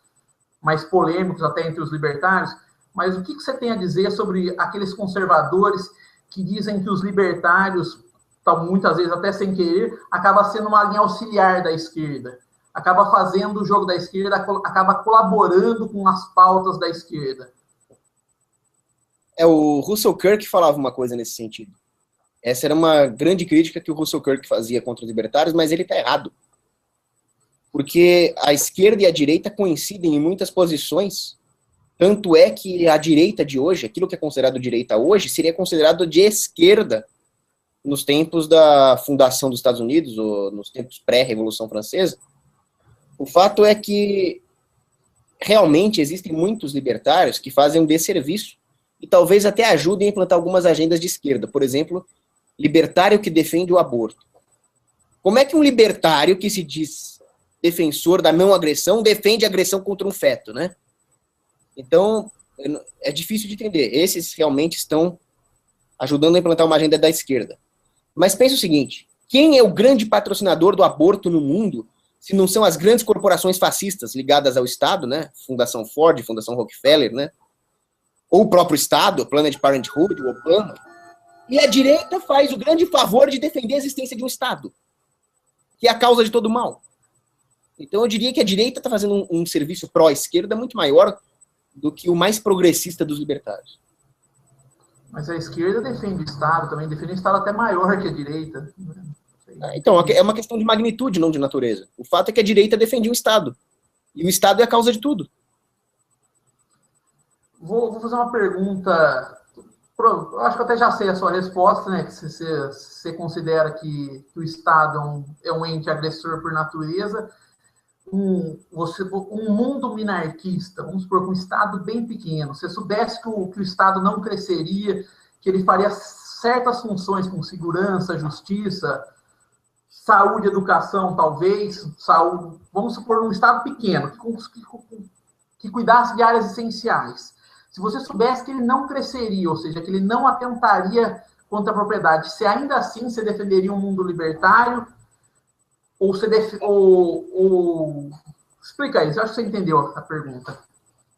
mais polêmicos até entre os libertários, mas o que você tem a dizer sobre aqueles conservadores que dizem que os libertários, muitas vezes até sem querer, acaba sendo uma linha auxiliar da esquerda, acaba fazendo o jogo da esquerda, acaba colaborando com as pautas da esquerda? O Russell Kirk falava uma coisa nesse sentido. Essa era uma grande crítica que o Russell Kirk fazia contra os libertários, mas ele está errado. Porque a esquerda e a direita coincidem em muitas posições, tanto é que a direita de hoje, aquilo que é considerado direita hoje, seria considerado de esquerda nos tempos da fundação dos Estados Unidos, ou nos tempos pré-Revolução Francesa. O fato é que realmente existem muitos libertários que fazem um desserviço e talvez até ajudem a implantar algumas agendas de esquerda. Por exemplo, libertário que defende o aborto. Como é que um libertário que se diz defensor da não agressão defende agressão contra um feto, né? Então, é difícil de entender. Esses realmente estão ajudando a implantar uma agenda da esquerda. Mas pense o seguinte, quem é o grande patrocinador do aborto no mundo, se não são as grandes corporações fascistas ligadas ao Estado, né? Fundação Ford, Fundação Rockefeller, né? Ou o próprio Estado, Planned Parenthood, o Obama. E a direita faz o grande favor de defender a existência de um Estado, que é a causa de todo o mal. Então eu diria que a direita está fazendo um serviço pró-esquerda muito maior do que o mais progressista dos libertários. Mas a esquerda defende o Estado, também defende o Estado até maior que a direita. Então, é uma questão de magnitude, não de natureza. O fato é que a direita defendia o Estado. E o Estado é a causa de tudo. Vou fazer uma pergunta. Eu acho que eu até já sei a sua resposta, né? Que você considera que o Estado é um ente agressor por natureza. Um mundo minarquista, vamos supor, com um Estado bem pequeno, se soubesse que o Estado não cresceria, que ele faria certas funções como segurança, justiça, saúde, educação, talvez, saúde, vamos supor, um Estado pequeno, que cuidasse de áreas essenciais. Se você soubesse que ele não cresceria, ou seja, que ele não atentaria contra a propriedade, se ainda assim você defenderia um mundo libertário, ou você explica isso, eu acho que você entendeu a pergunta.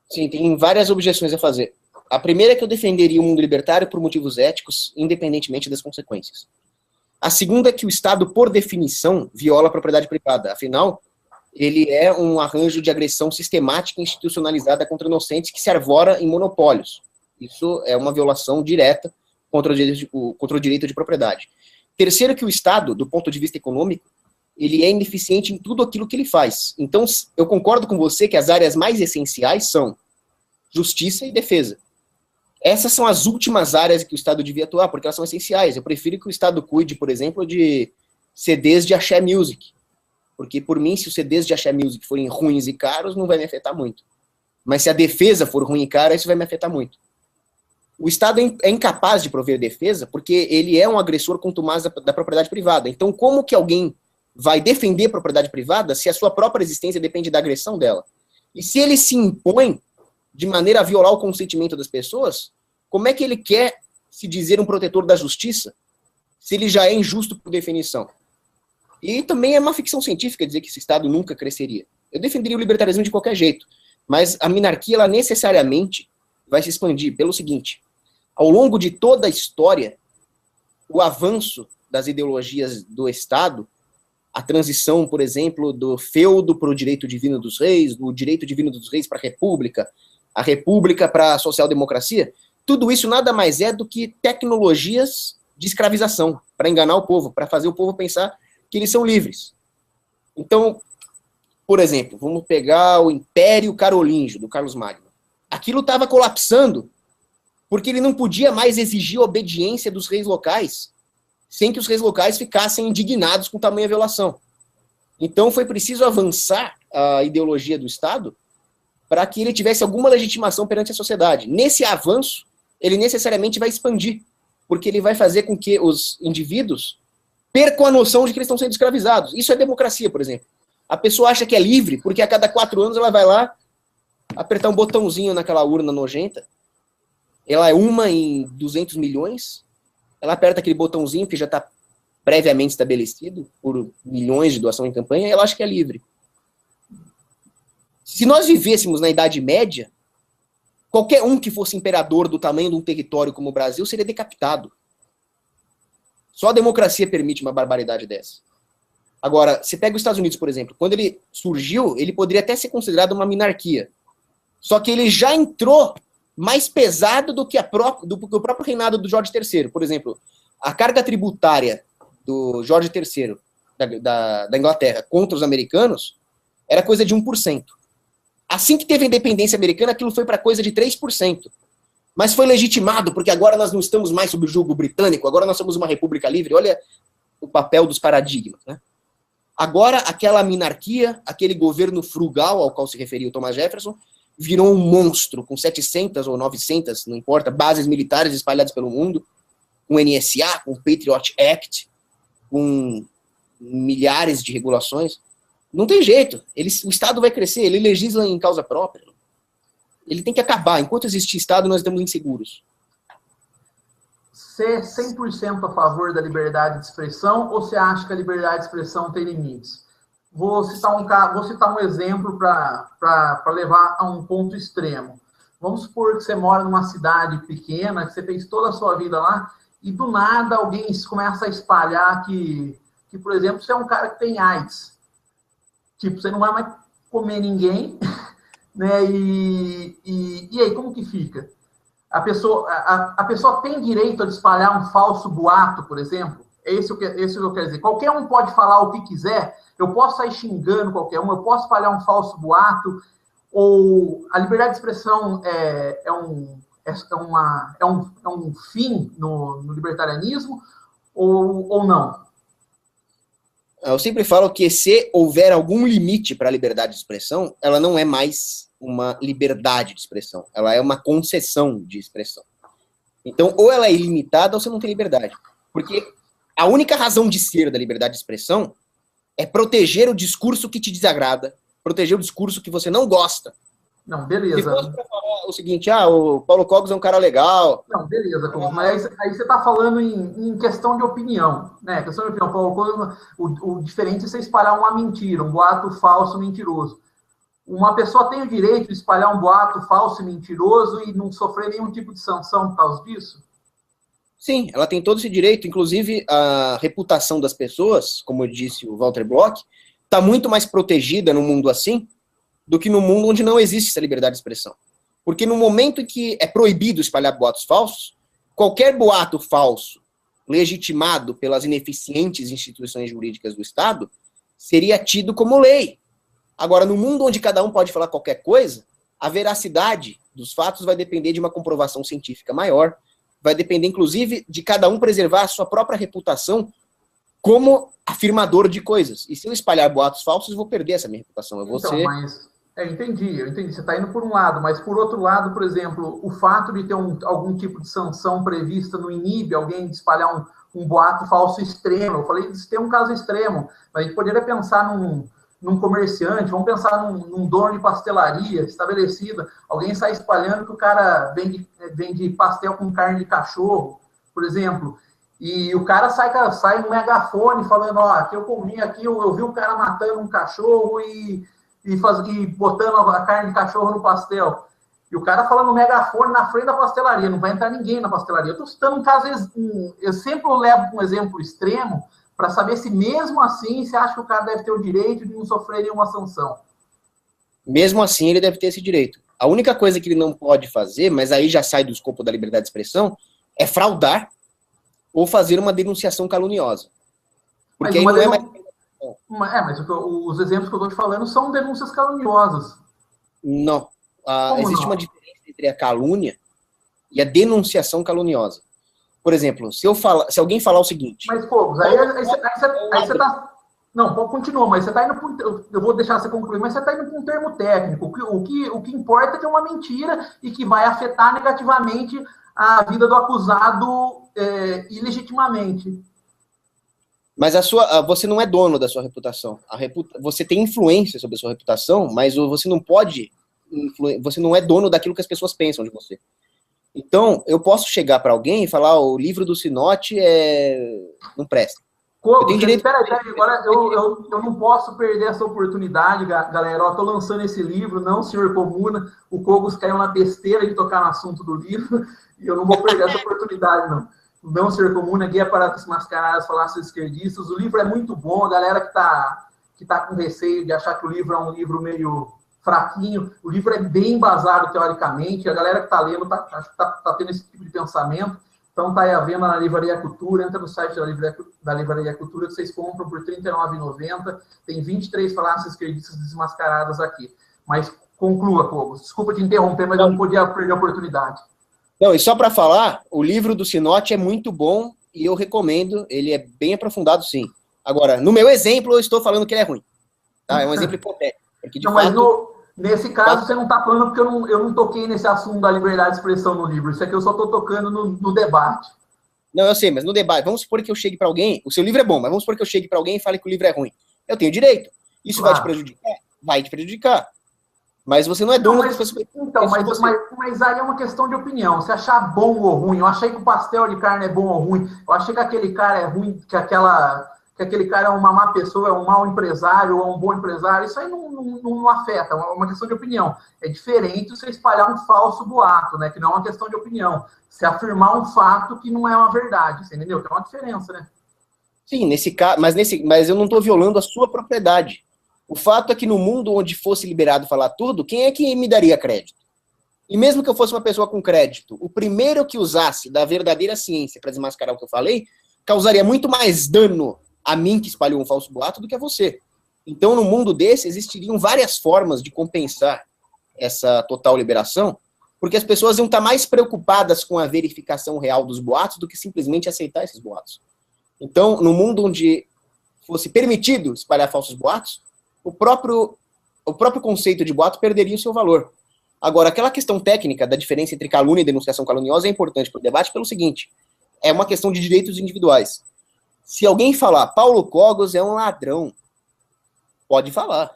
Sim, tem várias objeções a fazer. A primeira é que eu defenderia o mundo libertário por motivos éticos, independentemente das consequências. A segunda é que o Estado, por definição, viola a propriedade privada. Afinal, ele é um arranjo de agressão sistemática e institucionalizada contra inocentes que se arvora em monopólios. Isso é uma violação direta contra o direito de propriedade. Terceiro, que o Estado, do ponto de vista econômico, ele é ineficiente em tudo aquilo que ele faz. Então, eu concordo com você que as áreas mais essenciais são justiça e defesa. Essas são as últimas áreas que o Estado devia atuar, porque elas são essenciais. Eu prefiro que o Estado cuide, por exemplo, de CDs de axé music. Porque, por mim, se os CDs de axé music forem ruins e caros, não vai me afetar muito. Mas se a defesa for ruim e cara, isso vai me afetar muito. O Estado é incapaz de prover defesa porque ele é um agressor contumaz da propriedade privada. Então, como que alguém vai defender a propriedade privada se a sua própria existência depende da agressão dela? E se ele se impõe de maneira a violar o consentimento das pessoas, como é que ele quer se dizer um protetor da justiça se ele já é injusto por definição? E também é uma ficção científica dizer que esse Estado nunca cresceria. Eu defenderia o libertarismo de qualquer jeito, mas a minarquia ela necessariamente vai se expandir pelo seguinte: ao longo de toda a história, o avanço das ideologias do Estado, a transição, por exemplo, do feudo para o direito divino dos reis, do direito divino dos reis para a república para a social-democracia, tudo isso nada mais é do que tecnologias de escravização, para enganar o povo, para fazer o povo pensar que eles são livres. Então, por exemplo, vamos pegar o Império Carolíngio, do Carlos Magno. Aquilo estava colapsando, porque ele não podia mais exigir a obediência dos reis locais, sem que os reis locais ficassem indignados com tamanha violação. Então foi preciso avançar a ideologia do Estado para que ele tivesse alguma legitimação perante a sociedade. Nesse avanço, ele necessariamente vai expandir, porque ele vai fazer com que os indivíduos percam a noção de que eles estão sendo escravizados. Isso é democracia, por exemplo. A pessoa acha que é livre, porque a cada 4 anos ela vai lá apertar um botãozinho naquela urna nojenta ela é uma em 200 milhões, ela aperta aquele botãozinho que já está previamente estabelecido por milhões de doação em campanha, e ela acha que é livre. Se nós vivêssemos na Idade Média, qualquer um que fosse imperador do tamanho de um território como o Brasil seria decapitado. Só a democracia permite uma barbaridade dessa. Agora, você pega os Estados Unidos, por exemplo, quando ele surgiu, ele poderia até ser considerado uma monarquia. Só que ele já entrou mais pesado do que o próprio reinado do Jorge III. Por exemplo, a carga tributária do Jorge III, da Inglaterra, contra os americanos, era coisa de 1%. Assim que teve a independência americana, aquilo foi para coisa de 3%. Mas foi legitimado, porque agora nós não estamos mais sob o jugo britânico, agora nós somos uma república livre. Olha o papel dos paradigmas, né? Agora, aquela monarquia, aquele governo frugal ao qual se referia o Thomas Jefferson, virou um monstro com 700 ou 900, não importa, bases militares espalhadas pelo mundo, com NSA, com Patriot Act, com milhares de regulações. Não tem jeito. O Estado vai crescer, ele legisla em causa própria. Ele tem que acabar. Enquanto existir Estado, nós estamos inseguros. Você é 100% a favor da liberdade de expressão ou você acha que a liberdade de expressão tem limites? Vou citar um exemplo para levar a um ponto extremo. Vamos supor que você mora numa cidade pequena, que você fez toda a sua vida lá, e do nada alguém começa a espalhar que por exemplo, você é um cara que tem AIDS. Tipo, você não vai mais comer ninguém, né? E aí, como que fica? A pessoa tem direito a espalhar um falso boato, por exemplo? É esse o que eu quero dizer. Qualquer um pode falar o que quiser, eu posso sair xingando qualquer um, eu posso espalhar um falso boato, ou a liberdade de expressão é um fim no libertarianismo, ou não? Eu sempre falo que se houver algum limite para a liberdade de expressão, ela não é mais uma liberdade de expressão, ela é uma concessão de expressão. Então, ou ela é ilimitada ou você não tem liberdade. Porque a única razão de ser da liberdade de expressão é proteger o discurso que te desagrada, proteger o discurso que você não gosta. Não, beleza. Se fosse para falar o seguinte, o Paulo Cogos é um cara legal. Não, beleza, mas aí você está falando em questão de opinião, né? Questão de opinião. Paulo Cogos, o diferente é você espalhar uma mentira, um boato falso, mentiroso. Uma pessoa tem o direito de espalhar um boato falso e mentiroso e não sofrer nenhum tipo de sanção por causa disso? Sim, ela tem todo esse direito. Inclusive, a reputação das pessoas, como disse o Walter Block, está muito mais protegida no mundo assim do que no mundo onde não existe essa liberdade de expressão. Porque no momento em que é proibido espalhar boatos falsos, qualquer boato falso legitimado pelas ineficientes instituições jurídicas do Estado seria tido como lei. Agora, no mundo onde cada um pode falar qualquer coisa, a veracidade dos fatos vai depender de uma comprovação científica maior, vai depender, inclusive, de cada um preservar a sua própria reputação como afirmador de coisas. E se eu espalhar boatos falsos, eu vou perder essa minha reputação. Eu vou ser... Eu entendi. Você está indo por um lado, mas por outro lado, por exemplo, o fato de ter algum tipo de sanção prevista não inibe alguém de espalhar um boato falso extremo. Eu falei que tem um caso extremo, mas a gente poderia pensar num comerciante, vamos pensar num dono de pastelaria estabelecida, alguém sai espalhando que o cara vende pastel com carne de cachorro, por exemplo, e o cara sai no megafone falando, aqui eu comi, aqui eu vi um cara matando um cachorro e botando a carne de cachorro no pastel. E o cara falando no megafone na frente da pastelaria, não vai entrar ninguém na pastelaria. Eu estou citando um caso, eu sempre levo um exemplo extremo para saber se mesmo assim você acha que o cara deve ter o direito de não sofrer nenhuma sanção. Mesmo assim, ele deve ter esse direito. A única coisa que ele não pode fazer, mas aí já sai do escopo da liberdade de expressão, é fraudar ou fazer uma denunciação caluniosa. Porque aí não é mais... Mas os exemplos que eu estou te falando são denúncias caluniosas. Não. Existe uma diferença entre a calúnia e a denunciação caluniosa. Por exemplo, se alguém falar o seguinte... Mas, Cogos, aí você está... Não, continua, mas você está indo... Eu vou deixar você concluir, mas você está indo para um termo técnico. O que importa é que é uma mentira e que vai afetar negativamente a vida do acusado ilegitimamente. Mas você não é dono da sua reputação. Você tem influência sobre a sua reputação, mas você não pode... Você não é dono daquilo que as pessoas pensam de você. Então, eu posso chegar para alguém e falar, o livro do Sinote não presta. Eu tenho direito... Peraí, agora eu não posso perder essa oportunidade, galera. Eu estou lançando esse livro, não, senhor Comuna. O Cogos caiu na besteira de tocar no assunto do livro, e eu não vou perder essa oportunidade, não. Não, senhor Comuna, Guia para Desmascarados, Falácias Esquerdistas. O livro é muito bom, a galera que tá com receio de achar que o livro é um livro meio fraquinho, o livro é bem embasado teoricamente, a galera que está lendo tá tendo esse tipo de pensamento. Então, está aí à venda na Livraria Cultura, entra no site da Livraria Cultura, que vocês compram por R$ 39,90. Tem 23 falácias esquerdistas desmascaradas aqui. Mas conclua, Cogos. Desculpa te interromper, mas eu não podia perder a oportunidade. Não, e só para falar, o livro do Sinote é muito bom e eu recomendo, ele é bem aprofundado, sim. Agora, no meu exemplo, eu estou falando que ele é ruim. Tá? É um exemplo hipotético. Porque, de fato, nesse caso, você não está falando porque eu não toquei nesse assunto da liberdade de expressão no livro. Isso aqui eu só estou tocando no debate. Não, eu sei, mas no debate, vamos supor que eu chegue para alguém, o seu livro é bom, mas vamos supor que eu chegue para alguém e fale que o livro é ruim. Eu tenho direito. Isso vai te prejudicar? Vai te prejudicar. Mas você não é dono das pessoas. Então, mas aí é uma questão de opinião. Se achar bom ou ruim, eu achei que o pastel de carne é bom ou ruim, eu achei que aquele cara é ruim, que aquele cara é uma má pessoa, é um mau empresário, ou um bom empresário, isso aí não afeta, é uma questão de opinião. É diferente você espalhar um falso boato, né? Que não é uma questão de opinião. Você afirmar um fato que não é uma verdade, você entendeu? Tem uma diferença, né? Sim, nesse caso, mas eu não estou violando a sua propriedade. O fato é que no mundo onde fosse liberado falar tudo, quem é que me daria crédito? E mesmo que eu fosse uma pessoa com crédito, o primeiro que usasse da verdadeira ciência para desmascarar o que eu falei, causaria muito mais dano a mim que espalhou um falso boato do que a você. Então, no mundo desse, existiriam várias formas de compensar essa total liberação, porque as pessoas iam estar mais preocupadas com a verificação real dos boatos do que simplesmente aceitar esses boatos. Então, no mundo onde fosse permitido espalhar falsos boatos, o próprio conceito de boato perderia o seu valor. Agora, aquela questão técnica da diferença entre calúnia e denunciação caluniosa é importante para o debate pelo seguinte, é uma questão de direitos individuais. Se alguém falar, Paulo Cogos é um ladrão, pode falar.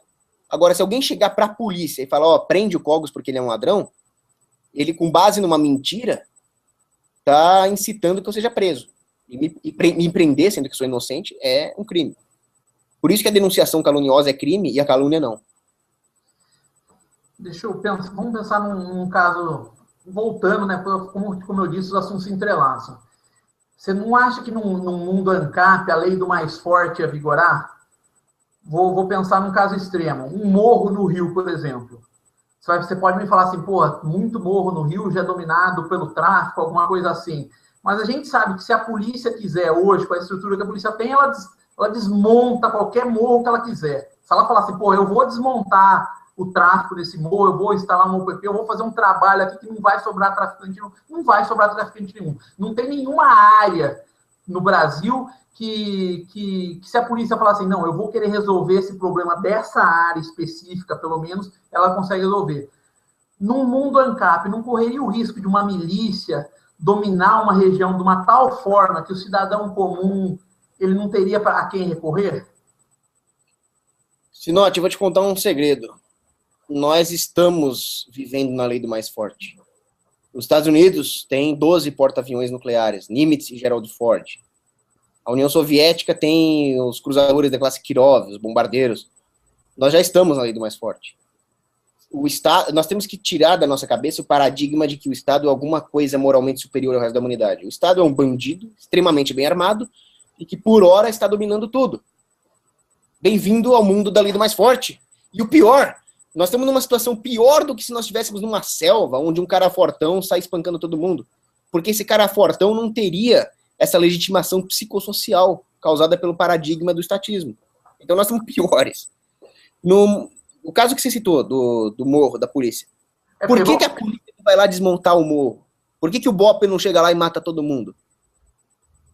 Agora, se alguém chegar para a polícia e falar, ó, prende o Cogos porque ele é um ladrão, ele, com base numa mentira, está incitando que eu seja preso. E me prender, sendo que sou inocente, é um crime. Por isso que a denunciação caluniosa é crime e a calúnia não. Deixa eu pensar, vamos pensar num caso, voltando, né? Como eu disse, os assuntos se entrelaçam. Você não acha que num mundo ANCAP a lei do mais forte ia vigorar? Vou pensar num caso extremo. Um morro no Rio, por exemplo. Você pode me falar assim, pô, muito morro no Rio já é dominado pelo tráfico, alguma coisa assim. Mas a gente sabe que se a polícia quiser hoje, com a estrutura que a polícia tem, ela desmonta qualquer morro que ela quiser. Se ela falar assim, pô, eu vou desmontar o tráfico desse morro, eu vou instalar um OPP, eu vou fazer um trabalho aqui que não vai sobrar traficante nenhum. Não vai sobrar traficante nenhum. Não tem nenhuma área no Brasil que se a polícia falar assim, não, eu vou querer resolver esse problema dessa área específica, pelo menos, ela consegue resolver. Num mundo ANCAP, não correria o risco de uma milícia dominar uma região de uma tal forma que o cidadão comum ele não teria a quem recorrer? Sinote, eu vou te contar um segredo. Nós estamos vivendo na lei do mais forte. Os Estados Unidos têm 12 porta-aviões nucleares, Nimitz e Gerald Ford. A União Soviética tem os cruzadores da classe Kirov, os bombardeiros. Nós já estamos na lei do mais forte. Nós temos que tirar da nossa cabeça o paradigma de que o Estado é alguma coisa moralmente superior ao resto da humanidade. O Estado é um bandido extremamente bem armado e que, por hora, está dominando tudo. Bem-vindo ao mundo da lei do mais forte. E o pior, nós estamos numa situação pior do que se nós estivéssemos numa selva onde um cara fortão sai espancando todo mundo. Porque esse cara fortão não teria essa legitimação psicossocial causada pelo paradigma do estatismo. Então nós estamos piores. O caso que você citou, do morro, da polícia. Por que a polícia vai lá desmontar o morro? Por que o BOPE não chega lá e mata todo mundo?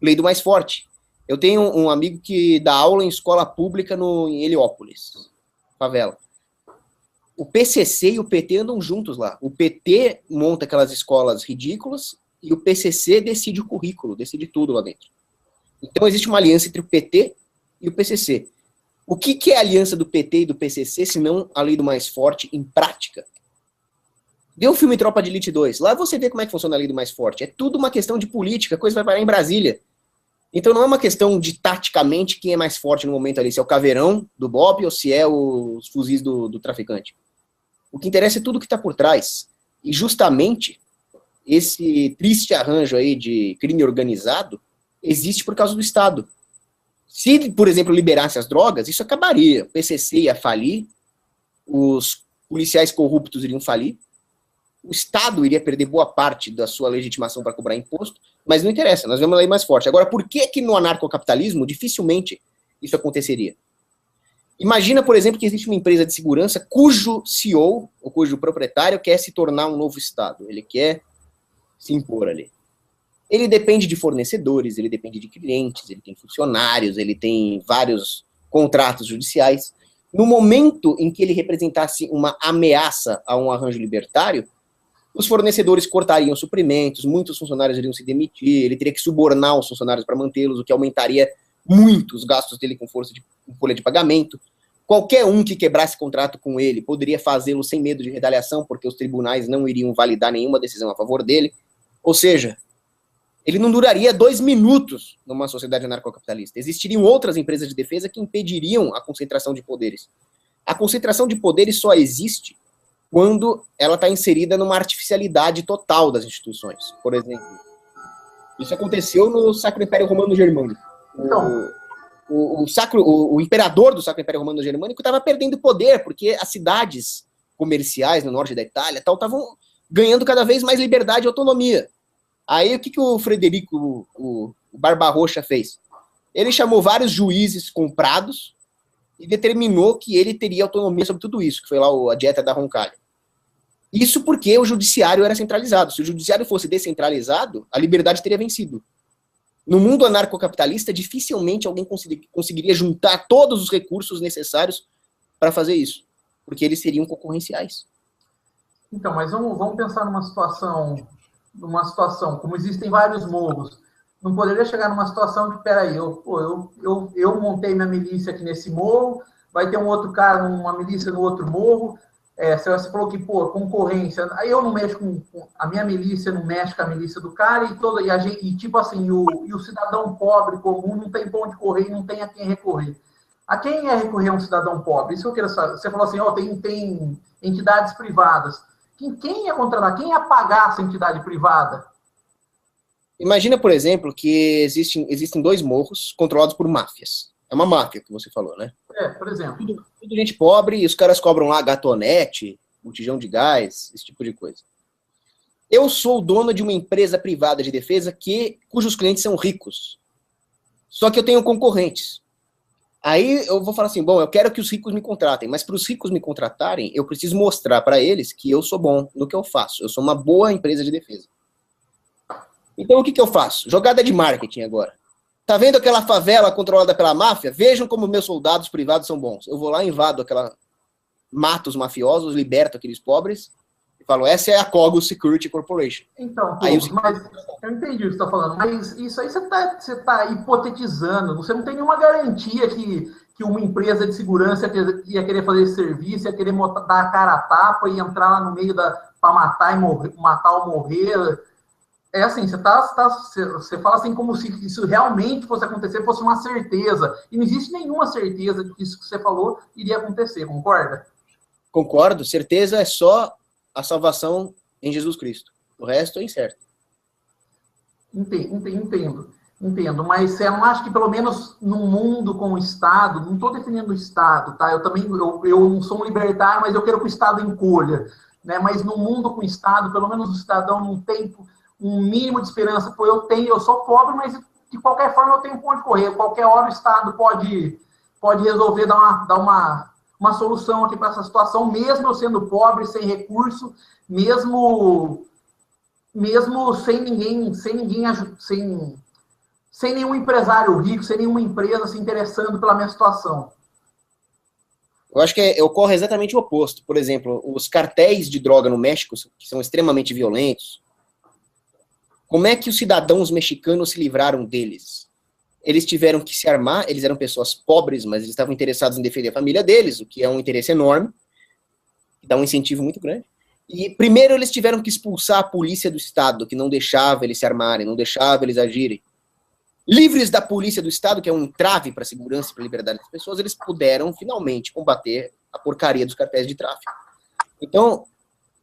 Lei do mais forte. Eu tenho um amigo que dá aula em escola pública em Heliópolis, favela. O PCC e o PT andam juntos lá. O PT monta aquelas escolas ridículas e o PCC decide o currículo, decide tudo lá dentro. Então existe uma aliança entre o PT e o PCC. O que é a aliança do PT e do PCC, se não a lei do mais forte em prática? Vê o filme Tropa de Elite 2. Lá você vê como é que funciona a lei do mais forte. É tudo uma questão de política, a coisa vai parar em Brasília. Então não é uma questão de taticamente quem é mais forte no momento ali, se é o caveirão do Bob ou se é os fuzis do traficante. O que interessa é tudo que está por trás. E justamente esse triste arranjo aí de crime organizado existe por causa do Estado. Se, por exemplo, liberasse as drogas, isso acabaria. O PCC ia falir, os policiais corruptos iriam falir, o Estado iria perder boa parte da sua legitimação para cobrar imposto, mas não interessa, nós vemos a lei mais forte. Agora, por que que no anarcocapitalismo dificilmente isso aconteceria? Imagina, por exemplo, que existe uma empresa de segurança cujo CEO, ou cujo proprietário, quer se tornar um novo Estado. Ele quer se impor ali. Ele depende de fornecedores, ele depende de clientes, ele tem funcionários, ele tem vários contratos judiciais. No momento em que ele representasse uma ameaça a um arranjo libertário, os fornecedores cortariam suprimentos, muitos funcionários iriam se demitir, ele teria que subornar os funcionários para mantê-los, o que aumentaria muito os gastos dele com folha de pagamento. Qualquer um que quebrasse contrato com ele poderia fazê-lo sem medo de retaliação, porque os tribunais não iriam validar nenhuma decisão a favor dele. Ou seja, ele não duraria 2 minutos numa sociedade anarcocapitalista. Existiriam outras empresas de defesa que impediriam a concentração de poderes. A concentração de poderes só existe quando ela está inserida numa artificialidade total das instituições. Por exemplo, isso aconteceu no Sacro Império Romano Germânico. Então, O imperador do Sacro Império Romano Germânico estava perdendo poder, porque as cidades comerciais no norte da Itália estavam ganhando cada vez mais liberdade e autonomia. Aí o que o Frederico, o Barbarroxa, fez? Ele chamou vários juízes comprados e determinou que ele teria autonomia sobre tudo isso, que foi lá a dieta da Roncalha. Isso porque o judiciário era centralizado. Se o judiciário fosse descentralizado, a liberdade teria vencido. No mundo anarcocapitalista, dificilmente alguém conseguiria juntar todos os recursos necessários para fazer isso, porque eles seriam concorrenciais. Então, mas vamos pensar numa situação, como existem vários morros, não poderia chegar numa situação que, peraí, eu montei minha milícia aqui nesse morro, vai ter um outro cara, uma milícia no outro morro, você falou que, concorrência, aí eu não mexo a minha milícia não mexe com a milícia do cara, tipo assim, o cidadão pobre comum não tem pra onde correr e não tem a quem recorrer. A quem é recorrer um cidadão pobre? Isso eu quero saber. Você falou assim, tem entidades privadas. Quem ia contratar? Quem ia pagar essa entidade privada? Imagina, por exemplo, que existem 2 morros controlados por máfias. É uma máfia que você falou, né? Por exemplo. Tudo gente pobre, e os caras cobram lá gatonete, botijão de gás, esse tipo de coisa. Eu sou o dono de uma empresa privada de defesa cujos clientes são ricos. Só que eu tenho concorrentes. Aí eu vou falar assim, bom, eu quero que os ricos me contratem, mas para os ricos me contratarem, eu preciso mostrar para eles que eu sou bom no que eu faço. Eu sou uma boa empresa de defesa. Então o que eu faço? Jogada de marketing agora. Tá vendo aquela favela controlada pela máfia? Vejam como meus soldados privados são bons. Eu vou lá, invado mato os mafiosos, liberto aqueles pobres e falo, essa é a Cogos Security Corporation. Então, mas eu entendi o que você está falando, mas isso aí você tá hipotetizando. Você não tem nenhuma garantia que uma empresa de segurança ia querer fazer esse serviço, ia querer dar a cara a tapa e entrar lá no meio para matar ou morrer. É assim, você fala assim como se isso realmente fosse acontecer, fosse uma certeza. E não existe nenhuma certeza de que isso que você falou iria acontecer, concorda? Concordo. Certeza é só a salvação em Jesus Cristo. O resto é incerto. Entendo. Mas você não acha que pelo menos num mundo com o Estado, não estou defendendo o Estado, tá? Eu não sou um libertário, mas eu quero que o Estado encolha, né? Mas no mundo com o Estado, pelo menos o cidadão não tem um mínimo de esperança. Eu sou pobre, mas de qualquer forma eu tenho ponto de correr. Qualquer hora o Estado pode resolver dar uma solução aqui para essa situação, mesmo eu sendo pobre, sem recurso, mesmo sem nenhum empresário rico, sem nenhuma empresa se interessando pela minha situação. Eu acho que ocorre exatamente o oposto. Por exemplo, os cartéis de droga no México, que são extremamente violentos, como é que os cidadãos mexicanos se livraram deles? Eles tiveram que se armar, eles eram pessoas pobres, mas eles estavam interessados em defender a família deles, o que é um interesse enorme, que dá um incentivo muito grande. E primeiro eles tiveram que expulsar a polícia do Estado, que não deixava eles se armarem, não deixava eles agirem. Livres da polícia do Estado, que é um entrave para a segurança e para a liberdade das pessoas, eles puderam finalmente combater a porcaria dos cartéis de tráfico. Então,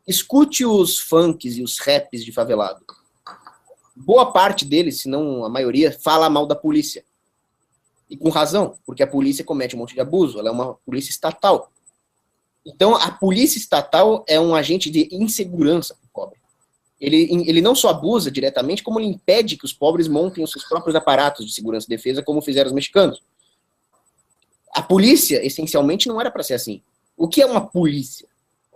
escute os funks e os raps de favelado. Boa parte deles, se não a maioria, fala mal da polícia. E com razão, porque a polícia comete um monte de abuso, ela é uma polícia estatal. Então, a polícia estatal é um agente de insegurança para o pobre. Ele não só abusa diretamente, como ele impede que os pobres montem os seus próprios aparatos de segurança e defesa, como fizeram os mexicanos. A polícia, essencialmente, não era para ser assim. O que é uma polícia?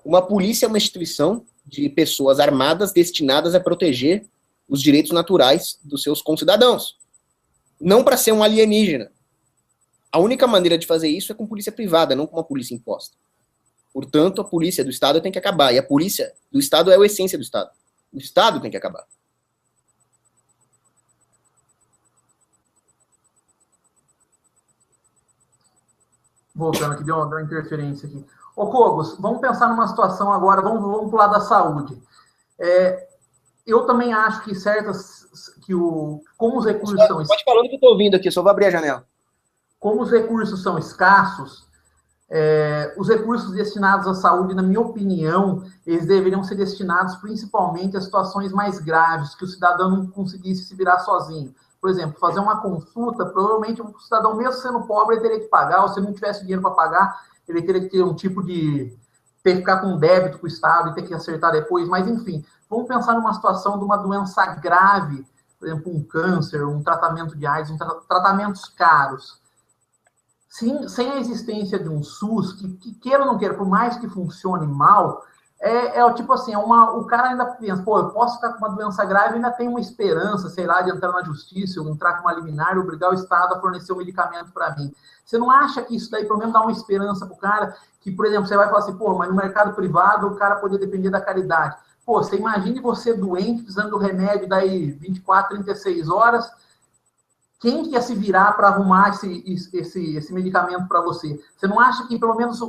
Uma polícia é uma instituição de pessoas armadas destinadas a proteger os direitos naturais dos seus concidadãos. Não para ser um alienígena. A única maneira de fazer isso é com polícia privada, não com uma polícia imposta. Portanto, a polícia do Estado tem que acabar. E a polícia do Estado é a essência do Estado. O Estado tem que acabar. Voltando aqui, deu uma interferência aqui. Ô, Cogos, vamos pensar numa situação agora, vamos pro lado da saúde. Eu também acho que como os recursos são... Pode falar do que eu estou ouvindo aqui, só vou abrir a janela. Como os recursos são escassos, os recursos destinados à saúde, na minha opinião, eles deveriam ser destinados principalmente a situações mais graves, que o cidadão não conseguisse se virar sozinho. Por exemplo, fazer uma consulta, provavelmente o cidadão, mesmo sendo pobre, ele teria que pagar, ou se não tivesse dinheiro para pagar, ele teria que ter um tipo de... ter que ficar com débito com o Estado e ter que acertar depois, mas enfim, vamos pensar numa situação de uma doença grave, por exemplo, um câncer, um tratamento de AIDS, tratamentos caros. Sem a existência de um SUS, que queira ou não queira, por mais que funcione mal, tipo assim, o cara ainda pensa, pô, eu posso ficar com uma doença grave e ainda tem uma esperança, sei lá, de entrar na justiça, ou entrar com uma liminar e obrigar o Estado a fornecer o medicamento para mim. Você não acha que isso daí, pelo menos, dá uma esperança pro cara, que, por exemplo, você vai falar assim, pô, mas no mercado privado o cara poderia depender da caridade. Pô, você imagine você doente, precisando do remédio daí 24, 36 horas, quem que ia se virar para arrumar esse medicamento para você? Você não acha que, pelo menos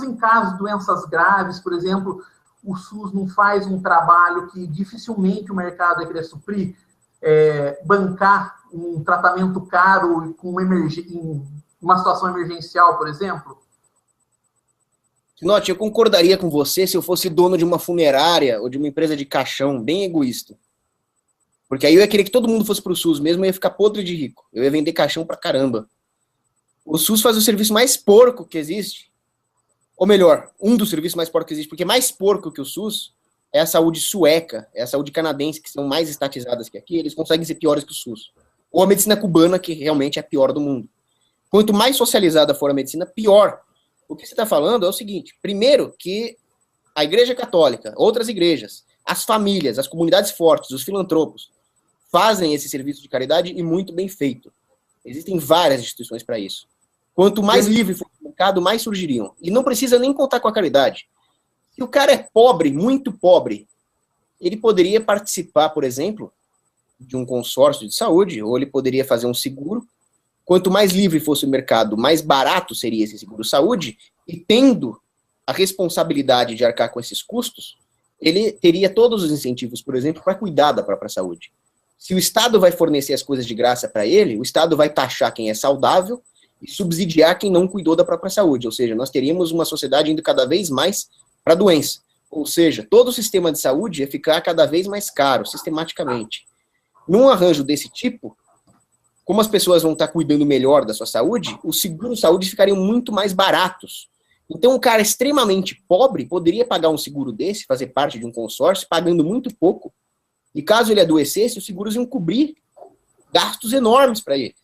em casos de doenças graves, por exemplo, o SUS não faz um trabalho que dificilmente o mercado vai querer suprir? Bancar um tratamento caro com uma situação emergencial, por exemplo? Note, eu concordaria com você se eu fosse dono de uma funerária ou de uma empresa de caixão, bem egoísta. Porque aí eu ia querer que todo mundo fosse pro SUS mesmo, eu ia ficar podre de rico. Eu ia vender caixão pra caramba. O SUS faz o serviço mais porco que existe. Ou melhor, um dos serviços mais porcos que existe, porque mais porco que o SUS é a saúde sueca, é a saúde canadense, que são mais estatizadas que aqui, eles conseguem ser piores que o SUS. Ou a medicina cubana, que realmente é a pior do mundo. Quanto mais socializada for a medicina, pior. O que você está falando é o seguinte, primeiro que a Igreja Católica, outras igrejas, as famílias, as comunidades fortes, os filantropos, fazem esse serviço de caridade e muito bem feito. Existem várias instituições para isso. Quanto mais livre for o mercado, mais surgiriam. E não precisa nem contar com a caridade. Se o cara é pobre, muito pobre, ele poderia participar, por exemplo, de um consórcio de saúde, ou ele poderia fazer um seguro. Quanto mais livre fosse o mercado, mais barato seria esse seguro-saúde, e tendo a responsabilidade de arcar com esses custos, ele teria todos os incentivos, por exemplo, para cuidar da própria saúde. Se o Estado vai fornecer as coisas de graça para ele, o Estado vai taxar quem é saudável e subsidiar quem não cuidou da própria saúde. Ou seja, nós teríamos uma sociedade indo cada vez mais para a doença. Ou seja, todo o sistema de saúde ia ficar cada vez mais caro, sistematicamente. Num arranjo desse tipo, como as pessoas vão estar cuidando melhor da sua saúde, os seguros-saúde ficariam muito mais baratos. Então, um cara extremamente pobre poderia pagar um seguro desse, fazer parte de um consórcio, pagando muito pouco, e caso ele adoecesse, os seguros iam cobrir gastos enormes para ele.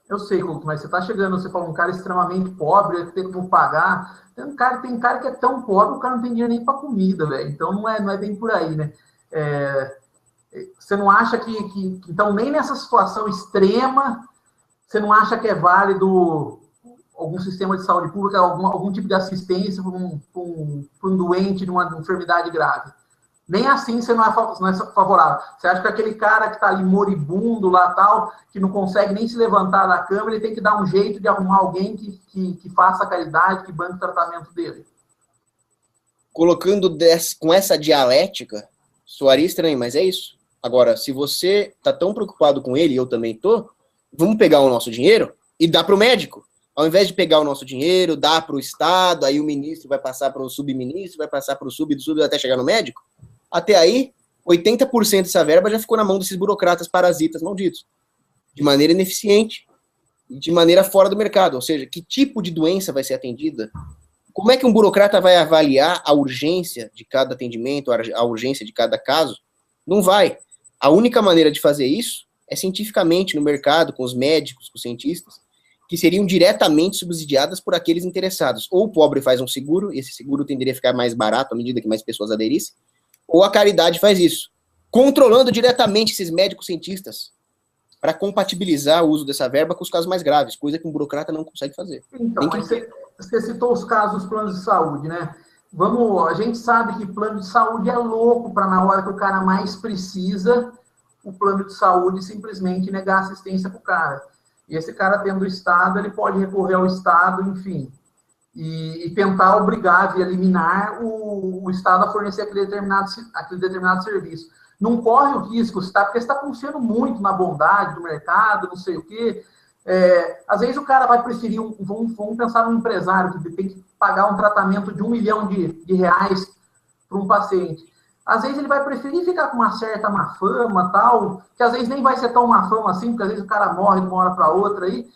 Eu sei, mas você está chegando, você fala um cara extremamente pobre, tem como pagar. Tem cara que é tão pobre, o cara não tem dinheiro nem para comida, velho. Então não é bem por aí, né? Você não acha que então, nem nessa situação extrema, você não acha que é válido algum sistema de saúde pública, algum tipo de assistência para um doente de uma enfermidade grave? Nem assim você não é favorável. Você acha que aquele cara que está ali moribundo lá tal, que não consegue nem se levantar da cama, ele tem que dar um jeito de arrumar alguém que faça a caridade, que banque o tratamento dele? com essa dialética, soaria estranho, mas é isso. Agora, se você tá tão preocupado com ele, e eu também tô, vamos pegar o nosso dinheiro e dar para o médico. Ao invés de pegar o nosso dinheiro, dar para o Estado, aí o ministro vai passar para o subministro, vai passar para o do sub até chegar no médico. Até aí, 80% dessa verba já ficou na mão desses burocratas parasitas malditos. De maneira ineficiente, de maneira fora do mercado. Ou seja, que tipo de doença vai ser atendida? Como é que um burocrata vai avaliar a urgência de cada atendimento, a urgência de cada caso? Não vai. A única maneira de fazer isso é cientificamente no mercado, com os médicos, com os cientistas, que seriam diretamente subsidiadas por aqueles interessados. Ou o pobre faz um seguro, e esse seguro tenderia a ficar mais barato à medida que mais pessoas aderissem, ou a caridade faz isso, controlando diretamente esses médicos cientistas para compatibilizar o uso dessa verba com os casos mais graves, coisa que um burocrata não consegue fazer. Então, mas você citou os casos dos planos de saúde, né? A gente sabe que plano de saúde é louco para na hora que o cara mais precisa, o plano de saúde simplesmente negar assistência para o cara. E esse cara tendo o Estado, ele pode recorrer ao Estado, enfim, e tentar obrigar, via liminar, o Estado a fornecer aquele determinado serviço. Não corre o risco, porque você está confiando muito na bondade do mercado, não sei o quê. Às vezes o cara vai preferir, vamos pensar num empresário que tem que pagar um tratamento de R$1 milhão para um paciente. Às vezes ele vai preferir ficar com uma certa má fama, tal, que às vezes nem vai ser tão má fama assim, porque às vezes o cara morre de uma hora para outra aí,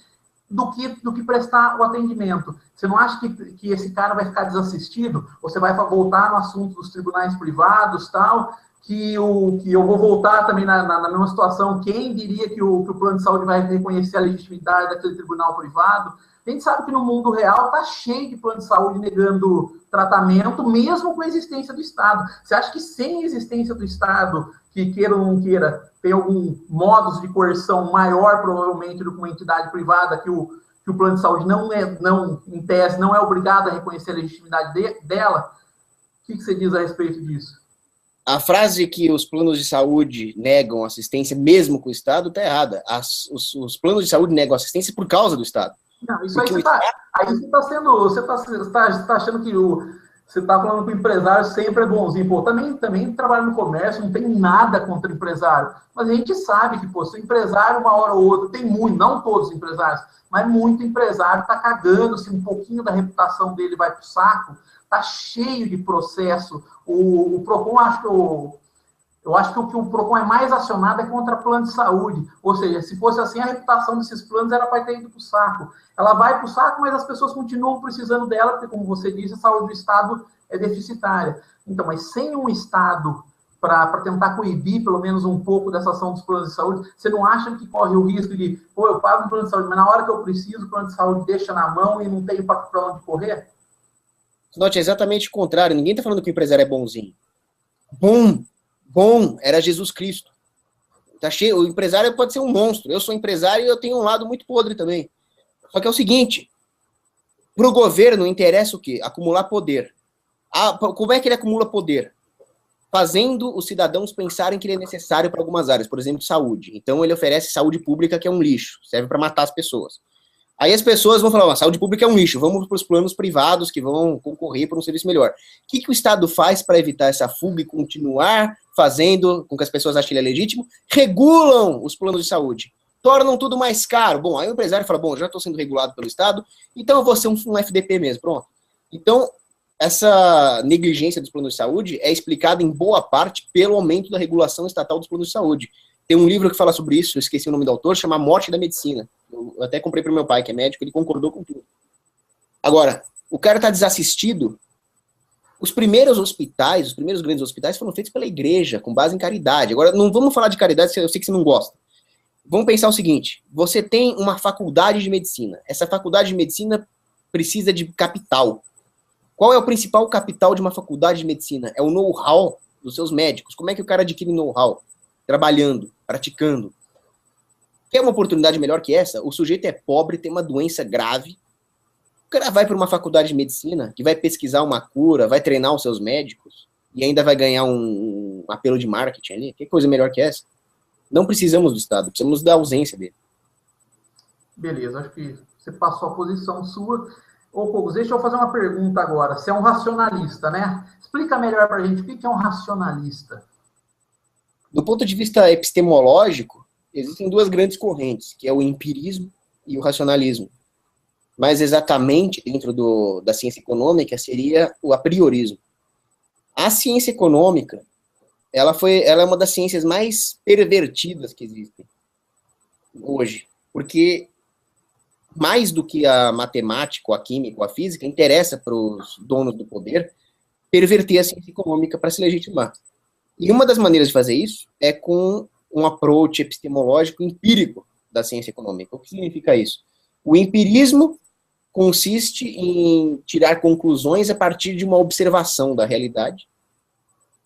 do que prestar o atendimento. Você não acha que esse cara vai ficar desassistido? Ou você vai voltar no assunto dos tribunais privados, tal, que eu vou voltar também na mesma situação, quem diria que o plano de saúde vai reconhecer a legitimidade daquele tribunal privado? A gente sabe que no mundo real está cheio de plano de saúde negando tratamento, mesmo com a existência do Estado. Você acha que sem a existência do Estado, que queira ou não queira, tem algum modus de coerção maior, provavelmente, do que uma entidade privada, que o plano de saúde em tese, não é obrigado a reconhecer a legitimidade dela? O que você diz a respeito disso? A frase que os planos de saúde negam assistência mesmo com o Estado está errada. Os planos de saúde negam assistência por causa do Estado. Não, isso aí você está achando que você está falando que o empresário sempre é bonzinho. Pô, também trabalho no comércio, não tem nada contra o empresário. Mas a gente sabe que, pô, se o empresário, uma hora ou outra, tem muito, não todos os empresários, mas muito empresário está cagando, se um pouquinho da reputação dele vai para o saco, está cheio de processo. O PROCON, eu acho que o que o PROCON é mais acionado é contra plano de saúde. Ou seja, se fosse assim, a reputação desses planos era para ter ido para o saco. Ela vai para o saco, mas as pessoas continuam precisando dela, porque, como você disse, a saúde do Estado é deficitária. Então, mas sem um Estado para tentar coibir, pelo menos um pouco dessa ação dos planos de saúde, você não acha que corre o risco de, pô, eu pago um plano de saúde, mas na hora que eu preciso, o plano de saúde deixa na mão e não tem para onde correr? Note, é exatamente o contrário. Ninguém está falando que o empresário é bonzinho. Bom era Jesus Cristo. Tá cheio, o empresário pode ser um monstro. Eu sou empresário e eu tenho um lado muito podre também. Só que é o seguinte, para o governo interessa o quê? Acumular poder. Como é que ele acumula poder? Fazendo os cidadãos pensarem que ele é necessário para algumas áreas, por exemplo, saúde. Então ele oferece saúde pública, que é um lixo, serve para matar as pessoas. Aí as pessoas vão falar, saúde pública é um lixo, vamos para os planos privados que vão concorrer por um serviço melhor. O que o Estado faz para evitar essa fuga e continuar fazendo com que as pessoas achem ele legítimo? Regulam os planos de saúde, tornam tudo mais caro. Bom, aí o empresário fala, bom, já estou sendo regulado pelo Estado, então eu vou ser um FDP mesmo, pronto. Então, essa negligência dos planos de saúde é explicada em boa parte pelo aumento da regulação estatal dos planos de saúde. Tem um livro que fala sobre isso, eu esqueci o nome do autor, chama Morte da Medicina. Eu até comprei para o meu pai, que é médico, ele concordou com tudo. Agora, o cara está desassistido. Os primeiros grandes hospitais foram feitos pela igreja, com base em caridade. Agora, não vamos falar de caridade, eu sei que você não gosta. Vamos pensar o seguinte, você tem uma faculdade de medicina. Essa faculdade de medicina precisa de capital. Qual é o principal capital de uma faculdade de medicina? É o know-how dos seus médicos. Como é que o cara adquire know-how? Trabalhando, praticando. Quer uma oportunidade melhor que essa? O sujeito é pobre, tem uma doença grave. O cara vai para uma faculdade de medicina, que vai pesquisar uma cura, vai treinar os seus médicos, e ainda vai ganhar um apelo de marketing ali. Que coisa melhor que essa? Não precisamos do Estado, precisamos da ausência dele. Beleza, acho que você passou a posição sua. Ô, Cogos, deixa eu fazer uma pergunta agora. Você é um racionalista, né? Explica melhor para a gente o que é um racionalista. Do ponto de vista epistemológico, existem duas grandes correntes, que é o empirismo e o racionalismo. Mais exatamente, dentro da ciência econômica, seria o apriorismo. A ciência econômica, ela é uma das ciências mais pervertidas que existem hoje, porque mais do que a matemática, a química, a física, interessa para os donos do poder perverter a ciência econômica para se legitimar. E uma das maneiras de fazer isso é com um approach epistemológico empírico da ciência econômica. O que significa isso? O empirismo consiste em tirar conclusões a partir de uma observação da realidade,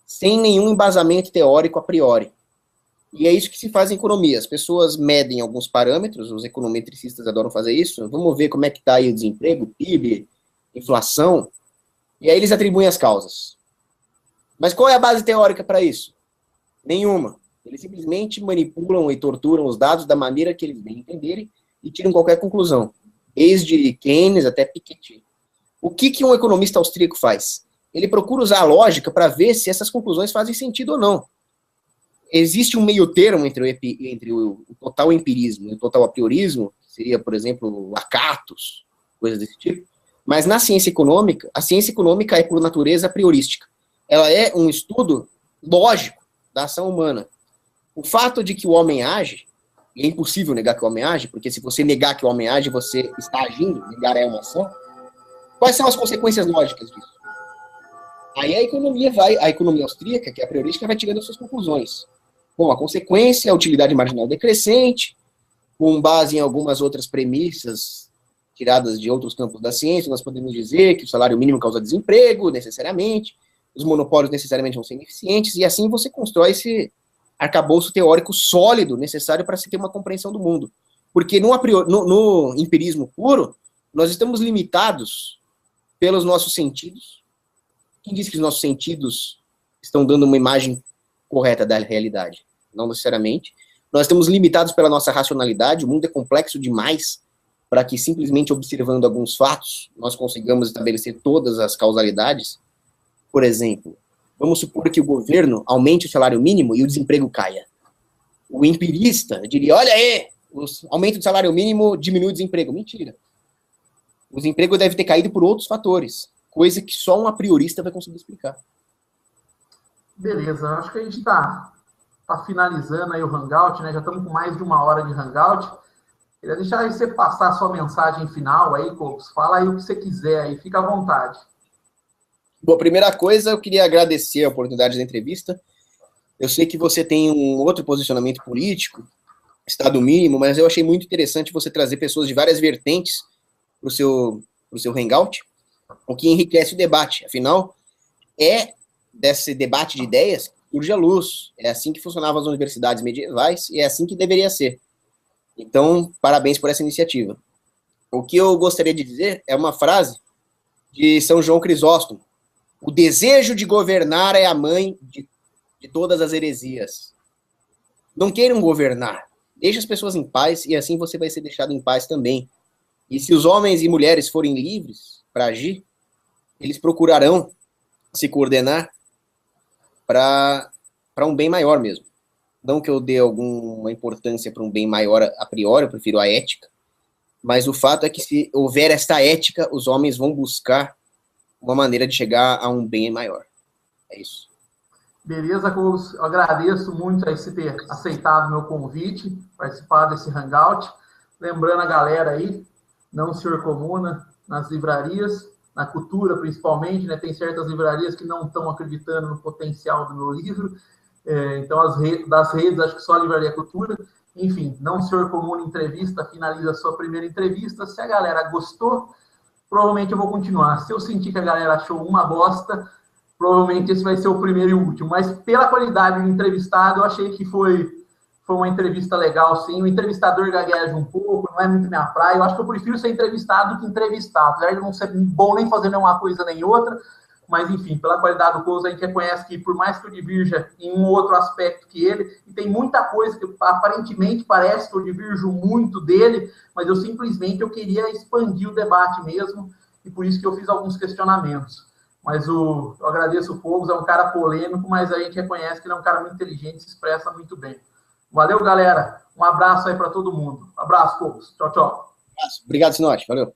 sem nenhum embasamento teórico a priori. E é isso que se faz em economia. As pessoas medem alguns parâmetros, os econometricistas adoram fazer isso. Vamos ver como é que está aí o desemprego, PIB, inflação, e aí eles atribuem as causas. Mas qual é a base teórica para isso? Nenhuma. Eles simplesmente manipulam e torturam os dados da maneira que eles bem entenderem e tiram qualquer conclusão, desde Keynes até Piketty. O que um economista austríaco faz? Ele procura usar a lógica para ver se essas conclusões fazem sentido ou não. Existe um meio termo entre o total empirismo e o total apriorismo, que seria, por exemplo, acatos, coisas desse tipo. Mas na ciência econômica, a ciência econômica é, por natureza, priorística. Ela é um estudo lógico da ação humana. O fato de que o homem age, e é impossível negar que o homem age, porque se você negar que o homem age, você está agindo, negar é uma ação. Quais são as consequências lógicas disso? Aí a economia austríaca, que é a priorística, vai tirando as suas conclusões. Bom, a consequência é a utilidade marginal decrescente, com base em algumas outras premissas tiradas de outros campos da ciência, nós podemos dizer que o salário mínimo causa desemprego, necessariamente, os monopólios necessariamente vão ser ineficientes, e assim você constrói esse arcabouço teórico sólido necessário para se ter uma compreensão do mundo. Porque no empirismo puro, nós estamos limitados pelos nossos sentidos. Quem diz que os nossos sentidos estão dando uma imagem correta da realidade? Não necessariamente. Nós estamos limitados pela nossa racionalidade, o mundo é complexo demais para que simplesmente observando alguns fatos nós consigamos estabelecer todas as causalidades. Por exemplo, vamos supor que o governo aumente o salário mínimo e o desemprego caia. O empirista diria, olha aí, o aumento do salário mínimo diminui o desemprego. Mentira. O desemprego deve ter caído por outros fatores, coisa que só um apriorista vai conseguir explicar. Beleza, acho que a gente está finalizando aí o Hangout, né? Já estamos com mais de 1 hora de Hangout. Queria deixar aí você passar a sua mensagem final aí, Cogos. Fala aí o que você quiser aí, fica à vontade. Bom, primeira coisa, eu queria agradecer a oportunidade da entrevista. Eu sei que você tem um outro posicionamento político, Estado mínimo, mas eu achei muito interessante você trazer pessoas de várias vertentes para o seu Hangout, o que enriquece o debate. Afinal, é desse debate de ideias que surge a luz. É assim que funcionavam as universidades medievais e é assim que deveria ser. Então, parabéns por essa iniciativa. O que eu gostaria de dizer é uma frase de São João Crisóstomo. O desejo de governar é a mãe de todas as heresias. Não queiram governar. Deixe as pessoas em paz e assim você vai ser deixado em paz também. E se os homens e mulheres forem livres para agir, eles procurarão se coordenar para um bem maior mesmo. Não que eu dê alguma importância para um bem maior a priori, eu prefiro a ética, mas o fato é que se houver esta ética, os homens vão buscar uma maneira de chegar a um bem maior. É isso. Beleza, Cogos. Eu agradeço muito aí você ter aceitado o meu convite, participar desse Hangout. Lembrando a galera aí, não Senhor Comuna, nas livrarias, na cultura principalmente, né? Tem certas livrarias que não estão acreditando no potencial do meu livro. Então, das redes, acho que só a Livraria Cultura. Enfim, não Senhor Comuna Entrevista, finaliza a sua primeira entrevista. Se a galera gostou, provavelmente eu vou continuar. Se eu sentir que a galera achou uma bosta, provavelmente esse vai ser o primeiro e o último. Mas pela qualidade do entrevistado, eu achei que foi uma entrevista legal, sim. O entrevistador gagueja um pouco, não é muito minha praia. Eu acho que eu prefiro ser entrevistado do que entrevistado. Apesar de não ser bom nem fazer nenhuma coisa nem outra. Mas, enfim, pela qualidade do Cogos, a gente reconhece que, por mais que eu divirja em um outro aspecto que ele, e tem muita coisa que aparentemente parece que eu divirjo muito dele, mas eu simplesmente queria expandir o debate mesmo. e por isso que eu fiz alguns questionamentos. Mas eu agradeço o Fogos, é um cara polêmico, mas a gente reconhece que ele é um cara muito inteligente, se expressa muito bem. Valeu, galera. Um abraço aí para todo mundo. Abraço, Fogos. Tchau, tchau. Obrigado, Sinote. Valeu.